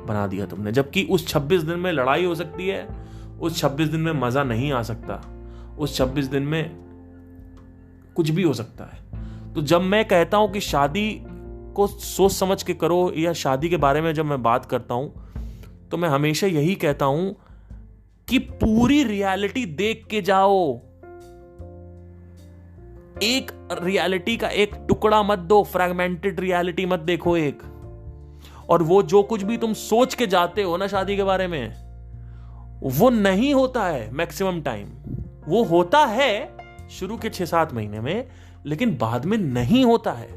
बना दिया तुमने। जबकि उस 26 दिन में लड़ाई हो सकती है, उस 26 दिन में मजा नहीं आ सकता, उस 26 दिन में कुछ भी हो सकता है। तो जब मैं कहता हूं कि शादी को सोच समझ के करो, या शादी के बारे में जब मैं बात करता हूं, तो मैं हमेशा यही कहता हूं कि पूरी रियलिटी देख के जाओ, एक रियलिटी का एक टुकड़ा मत दो, फ्रैगमेंटेड रियलिटी मत देखो एक। और वो जो कुछ भी तुम सोच के जाते हो ना शादी के बारे में, वो नहीं होता है मैक्सिमम टाइम। वो होता है शुरू के 6-7 महीने में, लेकिन बाद में नहीं होता है।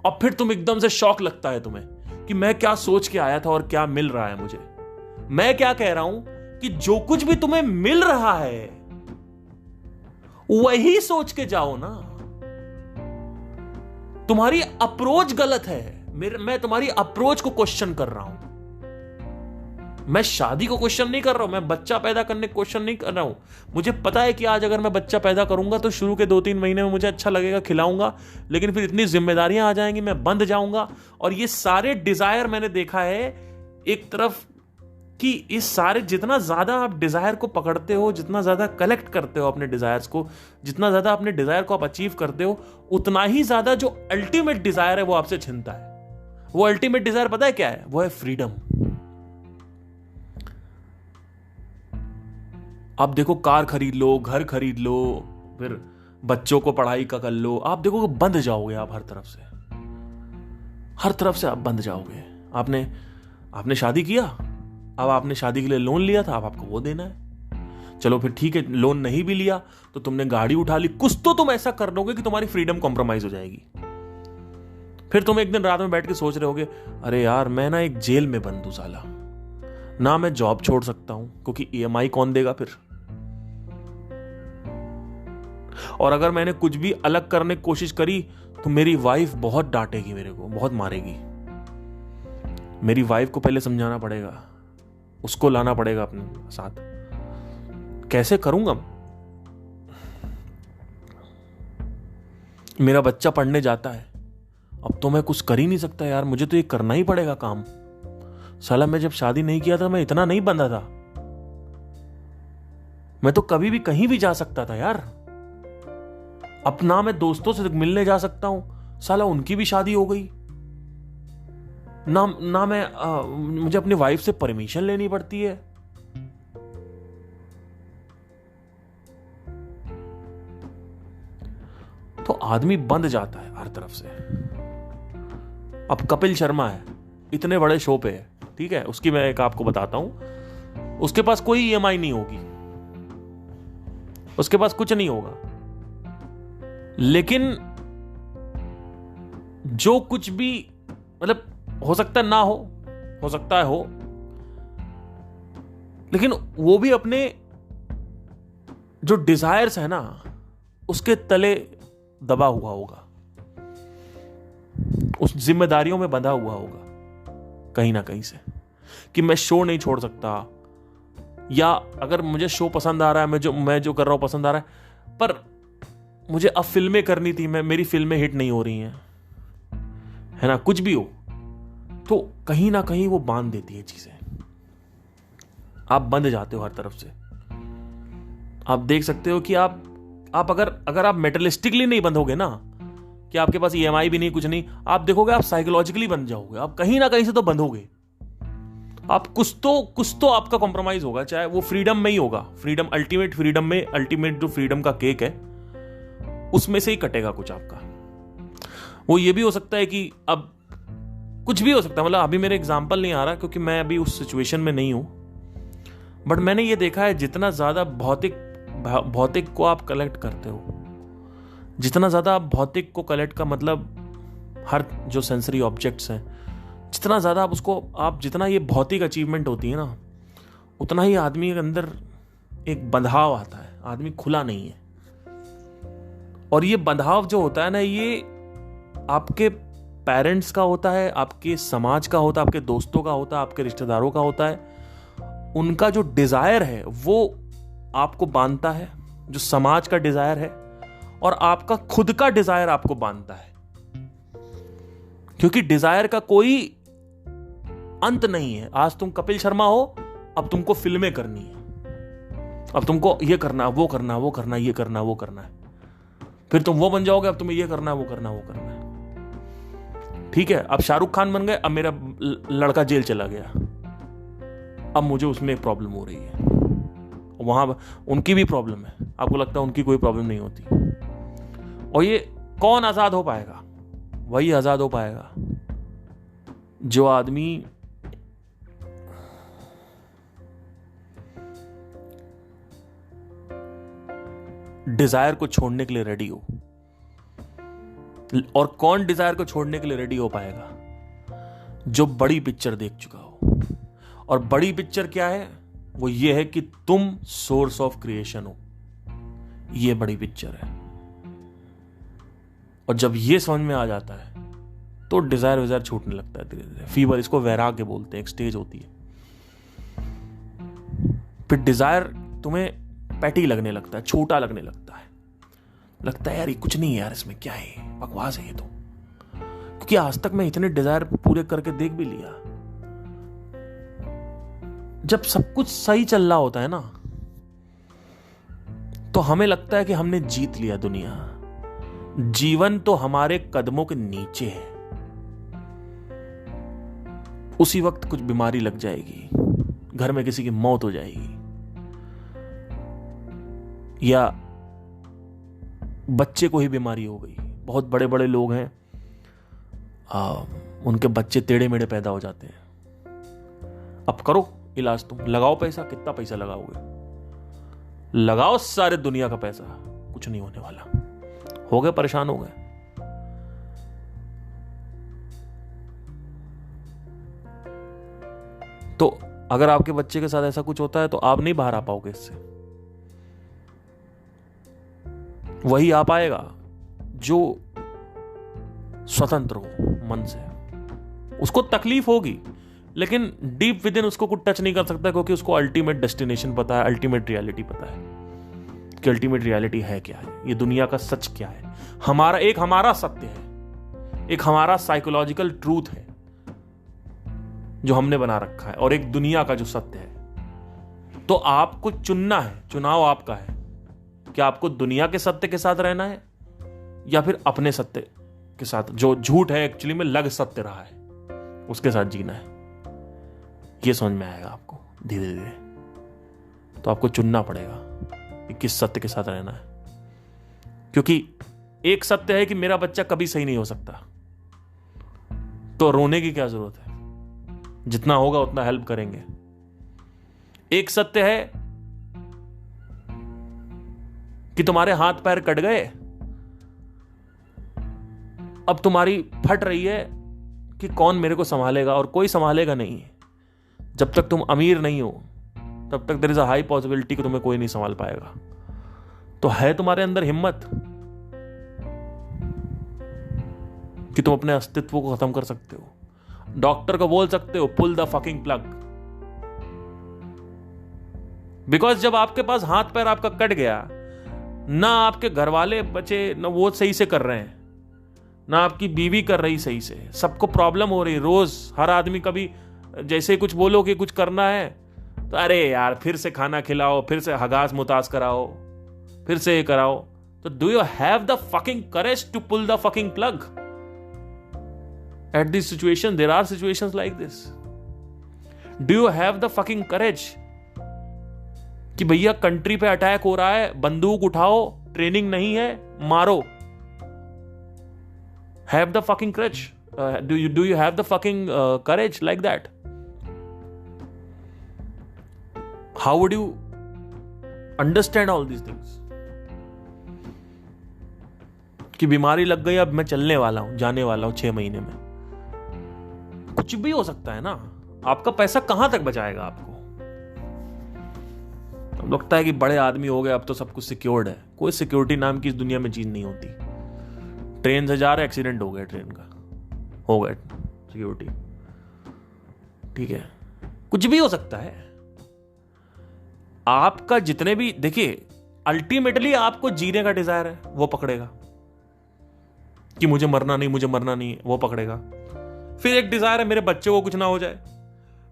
और फिर तुम एकदम से शॉक लगता है तुम्हें कि मैं क्या सोच के आया था और क्या मिल रहा है मुझे। मैं क्या कह रहा हूं कि जो कुछ भी तुम्हें मिल रहा है वही सोच के जाओ ना। तुम्हारी अप्रोच गलत है। मैं तुम्हारी अप्रोच को क्वेश्चन कर रहा हूं। मैं शादी को क्वेश्चन नहीं कर रहा हूं, मैं बच्चा पैदा करने को क्वेश्चन नहीं कर रहा हूं। मुझे पता है कि आज अगर मैं बच्चा पैदा करूंगा तो शुरू के 2-3 महीने में मुझे अच्छा लगेगा, खिलाऊंगा, लेकिन फिर इतनी जिम्मेदारियां आ जाएंगी, मैं बंध जाऊंगा। और ये सारे डिजायर मैंने देखा है एक तरफ कि इस सारे, जितना ज्यादा आप डिजायर को पकड़ते हो, जितना ज्यादा कलेक्ट करते हो अपने डिजायर्स को, जितना ज्यादा अपने डिजायर को आप अचीव करते हो, उतना ही ज्यादा जो अल्टीमेट डिजायर है वो आपसे छिनता है। वो अल्टीमेट डिजायर पता है क्या है? वो है फ्रीडम। आप देखो, कार खरीद लो, घर खरीद लो, फिर बच्चों को पढ़ाई का कर लो, आप देखो बंध जाओगे आप हर तरफ से। हर तरफ से आप बंध जाओगे। आपने शादी किया, अब आपने शादी के लिए लोन लिया था, अब आपको वो देना है। चलो फिर ठीक है, लोन नहीं भी लिया तो तुमने गाड़ी उठा ली, कुछ तो तुम ऐसा कर लोगे कि तुम्हारी फ्रीडम कॉम्प्रोमाइज हो जाएगी। फिर तुम एक दिन रात में बैठ के सोच रहे होगे, अरे यार मैं ना एक जेल में बंद हूं साला, ना मैं जॉब छोड़ सकता हूं क्योंकि ईएमआई कौन देगा फिर। और अगर मैंने कुछ भी अलग करने की कोशिश करी तो मेरी वाइफ बहुत डांटेगी, मेरे को बहुत मारेगी। मेरी वाइफ को पहले समझाना पड़ेगा, उसको लाना पड़ेगा अपने साथ। कैसे करूंगा? मेरा बच्चा पढ़ने जाता है, अब तो मैं कुछ कर ही नहीं सकता यार, मुझे तो ये करना ही पड़ेगा काम। साला मैं जब शादी नहीं किया था मैं इतना नहीं बंधा था, मैं तो कभी भी कहीं भी जा सकता था यार। अपना मैं दोस्तों से मिलने जा सकता हूं, साला उनकी भी शादी हो गई ना मैं मुझे अपनी वाइफ से परमिशन लेनी पड़ती है। तो आदमी बंद जाता है हर तरफ से। अब कपिल शर्मा है, इतने बड़े शो पे है, ठीक है, उसकी मैं एक आपको बताता हूं, उसके पास कोई ईएमआई नहीं होगी, उसके पास कुछ नहीं होगा, लेकिन जो कुछ भी, मतलब हो सकता है ना हो सकता है हो, लेकिन वो भी अपने जो डिजायर्स है ना उसके तले दबा हुआ होगा, उस जिम्मेदारियों में बंधा हुआ होगा कहीं ना कहीं से, कि मैं शो नहीं छोड़ सकता, या अगर मुझे शो पसंद आ रहा है, मैं जो कर रहा हूं पसंद आ रहा है, पर मुझे अब फिल्में करनी थी, मेरी फिल्में हिट नहीं हो रही हैं, है ना, कुछ भी हो, तो कहीं ना कहीं वो बांध देती है चीजें। आप बंध जाते हो हर तरफ से। आप देख सकते हो कि आप अगर आप मेटलिस्टिकली नहीं बंधोगे ना, कि आपके पास ईएमआई भी नहीं, कुछ नहीं, आप देखोगे आप साइकोलॉजिकली बंध जाओगे, आप कहीं ना कहीं से तो बंधोगे। आप कुछ तो आपका कॉम्प्रोमाइज होगा, चाहे वो फ्रीडम में ही होगा। फ्रीडम, अल्टीमेट फ्रीडम में, अल्टीमेट जो फ्रीडम का केक है उसमें से ही कटेगा कुछ आपका। वो ये भी हो सकता है कि अब कुछ भी हो सकता है, मतलब अभी मेरे एग्जांपल नहीं आ रहा क्योंकि मैं अभी उस सिचुएशन में नहीं हूं, बट मैंने ये देखा है जितना ज्यादा भौतिक को आप कलेक्ट करते हो, जितना ज्यादा आप भौतिक को कलेक्ट का मतलब हर जो सेंसरी ऑब्जेक्ट्स हैं, जितना ज्यादा आप उसको, आप जितना ये भौतिक अचीवमेंट होती है ना, उतना ही आदमी के अंदर एक बंधाव आता है, आदमी खुला नहीं है। और ये बंधाव जो होता है ना, ये आपके पेरेंट्स का होता है, आपके समाज का होता है, आपके दोस्तों का होता है, आपके रिश्तेदारों का होता है। उनका जो डिजायर है वो आपको बांधता है, जो समाज का डिजायर है, और आपका खुद का डिजायर आपको बांधता है, क्योंकि डिजायर का कोई अंत नहीं है। आज तुम कपिल शर्मा हो, अब तुमको फिल्में करनी है, अब तुमको ये करना, वो करना, वो करना, ये करना, वो करना है, फिर तुम वो बन जाओगे, अब तुम्हें ये करना है, वो करना, वो करना है। ठीक है, अब शाहरुख खान बन गए, अब मेरा लड़का जेल चला गया, अब मुझे उसमें एक प्रॉब्लम हो रही है। वहां उनकी भी प्रॉब्लम है, आपको लगता है उनकी कोई प्रॉब्लम नहीं होती। और ये कौन आजाद हो पाएगा? वही आजाद हो पाएगा जो आदमी डिजायर को छोड़ने के लिए रेडी हो। और कौन डिजायर को छोड़ने के लिए रेडी हो पाएगा? जो बड़ी पिक्चर देख चुका हो। और बड़ी पिक्चर क्या है? वो ये है कि तुम सोर्स ऑफ क्रिएशन हो। ये बड़ी पिक्चर है। और जब ये समझ में आ जाता है तो डिजायर विजायर छूटने लगता है धीरे धीरे। फीवर, इसको वैराग्य बोलते हैं, एक स्टेज होती है। फिर डिजायर तुम्हें पैटी लगने लगता है, छोटा लगने लगता है यार ये कुछ नहीं है यार, इसमें क्या है, बकवास है ये तो। क्योंकि आज तक मैं इतने डिजायर पूरे करके देख भी लिया। जब सब कुछ सही चल रहा होता है ना, तो हमें लगता है कि हमने जीत लिया दुनिया। जीवन तो हमारे कदमों के नीचे है। उसी वक्त कुछ बीमारी लग जाएगी, घर में किसी की मौत हो जाएगी, या बच्चे को ही बीमारी हो गई। बहुत बड़े बड़े लोग हैं, उनके बच्चे टेढ़े मेढ़े पैदा हो जाते हैं। अब करो इलाज, तुम लगाओ पैसा, कितना पैसा लगाओगे? लगाओ सारे दुनिया का पैसा, कुछ नहीं होने वाला। हो गए परेशान, हो गए। तो अगर आपके बच्चे के साथ ऐसा कुछ होता है तो आप नहीं बाहर आ पाओगे इससे। वही आ पाएगा जो स्वतंत्र हो मन से। उसको तकलीफ होगी, लेकिन डीप विद इन उसको कुछ टच नहीं कर सकता, क्योंकि उसको अल्टीमेट डेस्टिनेशन पता है, अल्टीमेट रियलिटी पता है कि अल्टीमेट रियलिटी है क्या है, ये दुनिया का सच क्या है। हमारा सत्य है, एक हमारा साइकोलॉजिकल ट्रूथ है जो हमने बना रखा है, और एक दुनिया का जो सत्य है। तो आपको चुनना है, चुनाव आपका है कि आपको दुनिया के सत्य के साथ रहना है या फिर अपने सत्य के साथ, जो झूठ है एक्चुअली में लग सत्य रहा है, उसके साथ जीना है। ये समझ में आएगा आपको धीरे धीरे। तो आपको चुनना पड़ेगा कि किस सत्य के साथ रहना है। क्योंकि एक सत्य है कि मेरा बच्चा कभी सही नहीं हो सकता, तो रोने की क्या जरूरत है, जितना होगा उतना हेल्प करेंगे। एक सत्य है कि तुम्हारे हाथ पैर कट गए, अब तुम्हारी फट रही है कि कौन मेरे को संभालेगा, और कोई संभालेगा नहीं। जब तक तुम अमीर नहीं हो तब तक there is a high possibility कि तुम्हें कोई नहीं संभाल पाएगा। तो है तुम्हारे अंदर हिम्मत कि तुम अपने अस्तित्व को खत्म कर सकते हो। डॉक्टर को बोल सकते हो pull the fucking plug, because जब आपके पास हाथ पैर आपका कट गया, ना आपके घर वाले बचे, ना वो सही से कर रहे हैं, ना आपकी बीवी कर रही सही से, सबको प्रॉब्लम हो रही रोज। हर आदमी कभी जैसे कुछ बोलो कि कुछ करना है तो अरे यार फिर से खाना खिलाओ, फिर से हगास मुताज कराओ, फिर से ये कराओ। तो do you have the fucking courage to pull the fucking plug? At this situation, there are situations like this. Do you have the fucking courage कि भैया कंट्री पे अटैक हो रहा है, बंदूक उठाओ, ट्रेनिंग नहीं है, मारो? Have the fucking courage. Do you have the fucking courage like that? How would you understand all these things? कि बीमारी लग गई, अब मैं चलने वाला हूं, जाने वाला हूं 6 महीने में। कुछ भी हो सकता है ना। आपका पैसा कहां तक बचाएगा आपको? अब लगता है कि बड़े आदमी हो गए, अब तो सब कुछ सिक्योर्ड है। कोई सिक्योरिटी नाम की इस दुनिया में चीज नहीं होती। ट्रेन से जा रहे, एक्सीडेंट हो गया, ट्रेन का हो गया, सिक्योरिटी ठीक है। कुछ भी हो सकता है। आपका जितने भी, देखिए अल्टीमेटली आपको जीने का डिजायर है, वो पकड़ेगा कि मुझे मरना नहीं, वो पकड़ेगा। फिर एक डिजायर है मेरे बच्चे को कुछ ना हो जाए,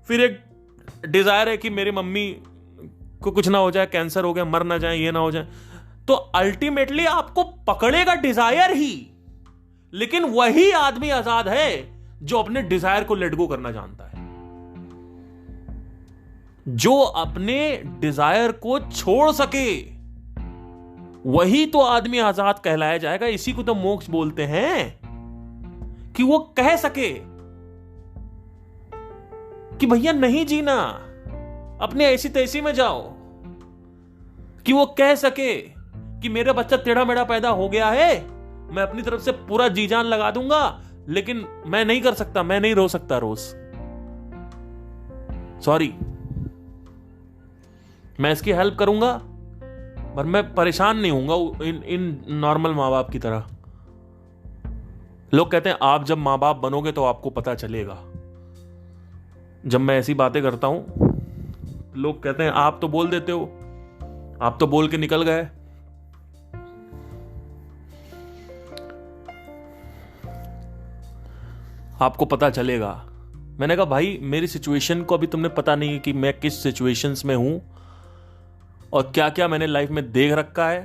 फिर एक डिजायर है कि मेरी मम्मी को कुछ ना हो जाए, कैंसर हो गया, मर ना जाए, ये ना हो जाए। तो अल्टीमेटली आपको पकड़ेगा डिजायर ही। लेकिन वही आदमी आजाद है जो अपने डिजायर को लेट गो करना जानता है। जो अपने डिजायर को छोड़ सके वही तो आदमी आजाद कहलाया जाएगा। इसी को तो मोक्ष बोलते हैं, कि वो कह सके कि भैया नहीं जीना, अपने ऐसी तैसी में जाओ। कि वो कह सके कि मेरा बच्चा टेढ़ा मेढ़ा पैदा हो गया है, मैं अपनी तरफ से पूरा जी जान लगा दूंगा, लेकिन मैं नहीं कर सकता, मैं नहीं रो सकता रोज, सॉरी, मैं इसकी हेल्प करूंगा पर मैं परेशान नहीं होऊंगा इन नॉर्मल माँ बाप की तरह। लोग कहते हैं आप जब माँ बाप बनोगे तो आपको पता चलेगा। जब मैं ऐसी बातें करता हूं, लोग कहते हैं आप तो बोल देते हो, आप तो बोल के निकल गए। आपको पता चलेगा। मैंने कहा भाई मेरी सिचुएशन को अभी तुमने पता नहीं है कि मैं किस सिचुएशंस में हूं और क्या क्या मैंने लाइफ में देख रखा है,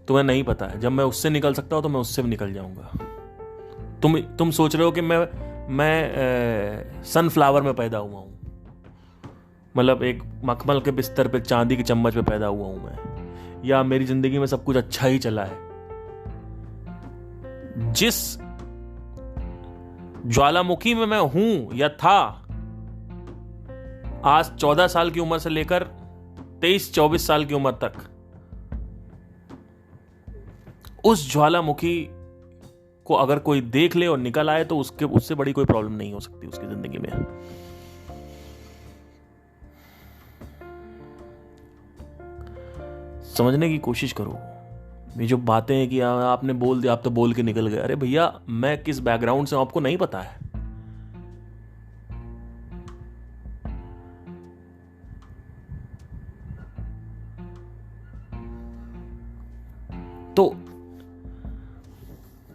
तुम्हें नहीं पता है। जब मैं उससे निकल सकता हूं तो मैं उससे भी निकल जाऊंगा। तुम सोच रहे हो कि मैं सनफ्लावर में पैदा हुआ हूं, मतलब एक मखमल के बिस्तर पे चांदी के चम्मच पे पैदा हुआ हूं मैं, या मेरी जिंदगी में सब कुछ अच्छा ही चला है। जिस ज्वालामुखी में मैं हूं या था आज 14 साल की उम्र से लेकर 23-24 साल की उम्र तक, उस ज्वालामुखी को अगर कोई देख ले और निकल आए तो उससे बड़ी कोई प्रॉब्लम नहीं हो सकती उसकी जिंदगी में। समझने की कोशिश करो। ये जो बातें हैं कि आपने बोल दिया, आप तो बोल के निकल गए, अरे भैया मैं किस बैकग्राउंड से आपको नहीं पता है। तो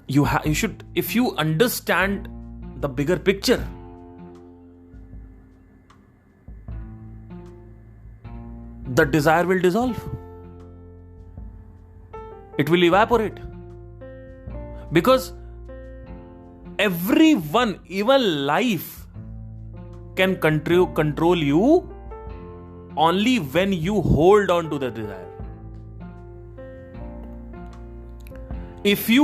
you should, if you understand the bigger picture, the desire will dissolve, it will evaporate, because everyone, even life, can control you only when you hold on to the desire. If you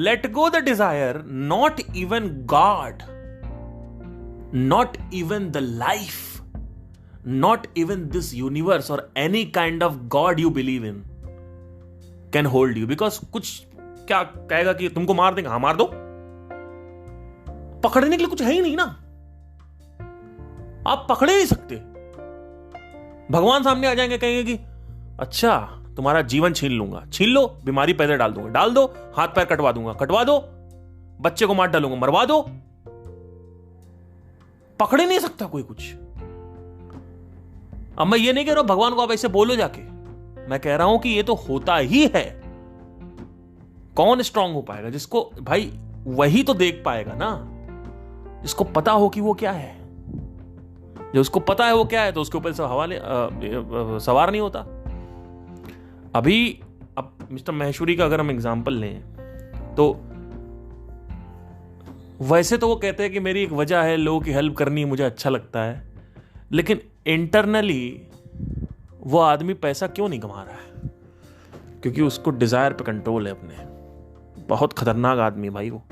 let go the desire, not even God, not even the life, not even this universe or any kind of God you believe in can hold you. Because कुछ क्या कहेगा कि तुमको मार देंगे, हाँ मार दो, पकड़ने के लिए कुछ है ही नहीं ना, आप पकड़े नहीं सकते। भगवान सामने आ जाएंगे, कहेंगे कि अच्छा तुम्हारा जीवन छीन लूंगा, छीन लो, बीमारी पैदा डाल दूंगा, डाल दो, हाथ पैर कटवा दूंगा, कटवा दो, बच्चे को मार डालूंगा, मरवा दो। पकड़े नहीं सकता कोई कुछ। अब मैं ये नहीं कह रहा हूं भगवान को आप ऐसे बोलो जाके, मैं कह रहा हूं कि ये तो होता ही है। कौन स्ट्रांग हो पाएगा? जिसको भाई वही तो देख पाएगा ना, जिसको पता हो कि वो क्या है। जो उसको पता है वो क्या है तो उसके ऊपर सवार नहीं होता। अभी अब मिस्टर महेश्वरी का अगर हम एग्जाम्पल लें तो वैसे तो वो कहते हैं कि मेरी एक वजह है, लोगों की हेल्प करनी मुझे अच्छा लगता है, लेकिन इंटरनली वो आदमी पैसा क्यों नहीं कमा रहा है? क्योंकि उसको डिजायर पे कंट्रोल है अपने। बहुत खतरनाक आदमी भाई वो,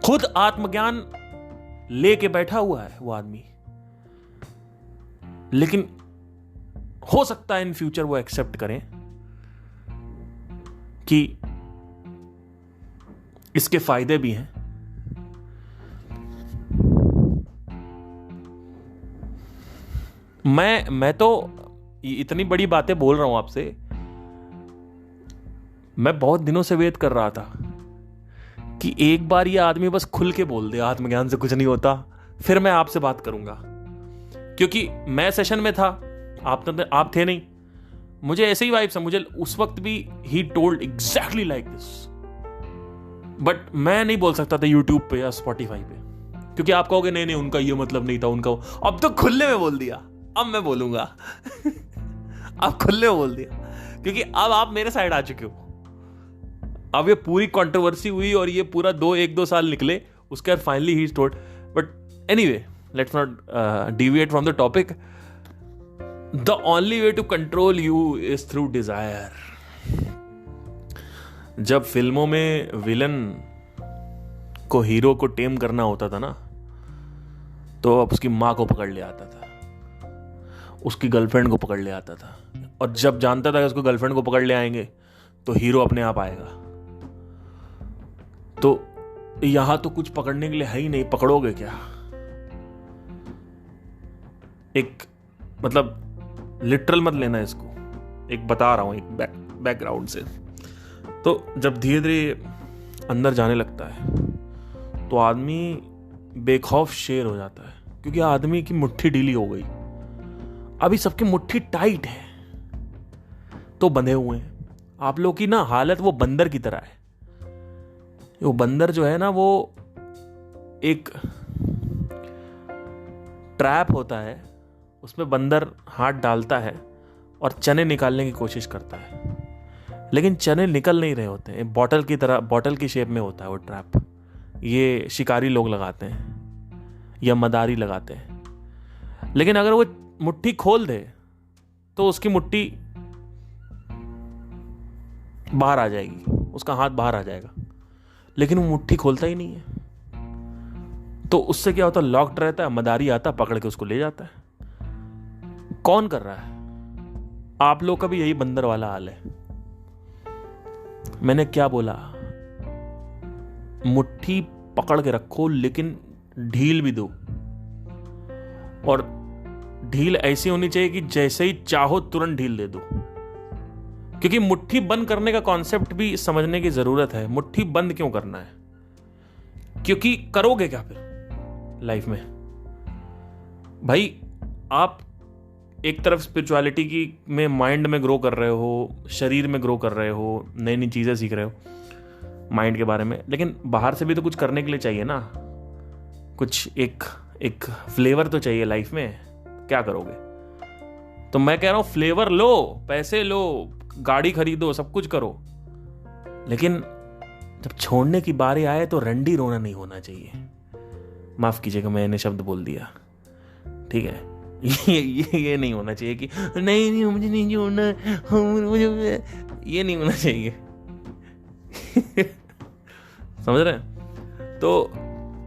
खुद आत्मज्ञान लेके बैठा हुआ है वो आदमी, लेकिन हो सकता है इन फ्यूचर वो एक्सेप्ट करें कि इसके फायदे भी हैं। मैं तो इतनी बड़ी बातें बोल रहा हूं आपसे, मैं बहुत दिनों से वेट कर रहा था कि एक बार ये आदमी बस खुल के बोल दे आत्मज्ञान से कुछ नहीं होता, फिर मैं आपसे बात करूंगा। क्योंकि मैं सेशन में था, आप थे नहीं, मुझे ऐसे ही वाइब्स है। मुझे उस वक्त भी he told exactly like this, but मैं नहीं बोल सकता था यूट्यूब पे या स्पॉटिफाई पे, क्योंकि आप कहोगे नहीं उनका ये मतलब नहीं था उनका। अब तो खुले में बोल दिया, अब मैं बोलूंगा अब खुले में बोल दिया, क्योंकि अब आप मेरे साइड आ चुके हो। अब ये पूरी कंट्रोवर्सी हुई और ये पूरा 1-2 साल निकले, उसके बाद finally he told. But anyway, let's not deviate from the topic. The only way to control you is through desire. जब फिल्मों में विलन को हीरो को टेम करना होता था ना, तो अब उसकी माँ को पकड़ ले आता था, उसकी गर्लफ्रेंड को पकड़ ले आता था. और जब जानता था कि उसको गर्लफ्रेंड को पकड़ ले आएंगे तो हीरो अपने आप आएगा. तो यहां तो कुछ पकड़ने के लिए है ही नहीं, पकड़ोगे क्या? एक मतलब लिटरल मत लेना इसको, एक बता रहा हूं एक बैकग्राउंड से. तो जब धीरे धीरे अंदर जाने लगता है तो आदमी बेखौफ शेर हो जाता है, क्योंकि आदमी की मुट्ठी ढीली हो गई. अभी सबकी मुट्ठी टाइट है तो बंधे हुए हैं. आप लोग की ना हालत वो बंदर की तरह है. वो बंदर जो है ना, वो एक ट्रैप होता है, उसमें बंदर हाथ डालता है और चने निकालने की कोशिश करता है, लेकिन चने निकल नहीं रहे होते हैं. बॉटल की तरह, बॉटल की शेप में होता है वो ट्रैप. ये शिकारी लोग लगाते हैं या मदारी लगाते हैं. लेकिन अगर वो मुट्ठी खोल दे तो उसकी मुट्ठी बाहर आ जाएगी, उसका हाथ बाहर आ जाएगा, लेकिन वो मुट्ठी खोलता ही नहीं है. तो उससे क्या होता है, लॉक्ड रहता है, मदारी आता पकड़ के उसको ले जाता है. कौन कर रहा है? आप लोग का भी यही बंदर वाला हाल है. मैंने क्या बोला? मुट्ठी पकड़ के रखो, लेकिन ढील भी दो. और ढील ऐसी होनी चाहिए कि जैसे ही चाहो तुरंत ढील दे दो. क्योंकि मुट्ठी बंद करने का कॉन्सेप्ट भी समझने की जरूरत है. मुट्ठी बंद क्यों करना है? क्योंकि करोगे क्या फिर लाइफ में? भाई आप एक तरफ स्पिरिचुअलिटी की में माइंड में ग्रो कर रहे हो, शरीर में ग्रो कर रहे हो, नई नई चीजें सीख रहे हो माइंड के बारे में, लेकिन बाहर से भी तो कुछ करने के लिए चाहिए ना. कुछ एक फ्लेवर तो चाहिए लाइफ में. क्या करोगे? तो मैं कह रहा हूं फ्लेवर लो, पैसे लो, गाड़ी खरीदो, सब कुछ करो, लेकिन जब छोड़ने की बारी आए तो रंडी रोना नहीं होना चाहिए. माफ कीजिएगा मैंने शब्द बोल दिया, ठीक है. ये नहीं होना चाहिए कि नहीं मुझे नहीं छोड़ना, ये नहीं होना चाहिए. समझ रहे हैं? तो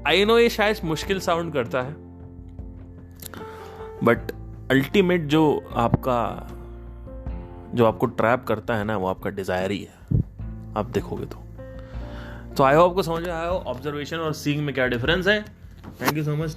आई नो ये शायद मुश्किल साउंड करता है, बट अल्टीमेट जो आपको ट्रैप करता है ना, वो आपका डिजायर ही है. आप देखोगे तो आई होप आपको समझ में आया हो ऑब्जर्वेशन और सीइंग में क्या डिफरेंस है. Thank you so much.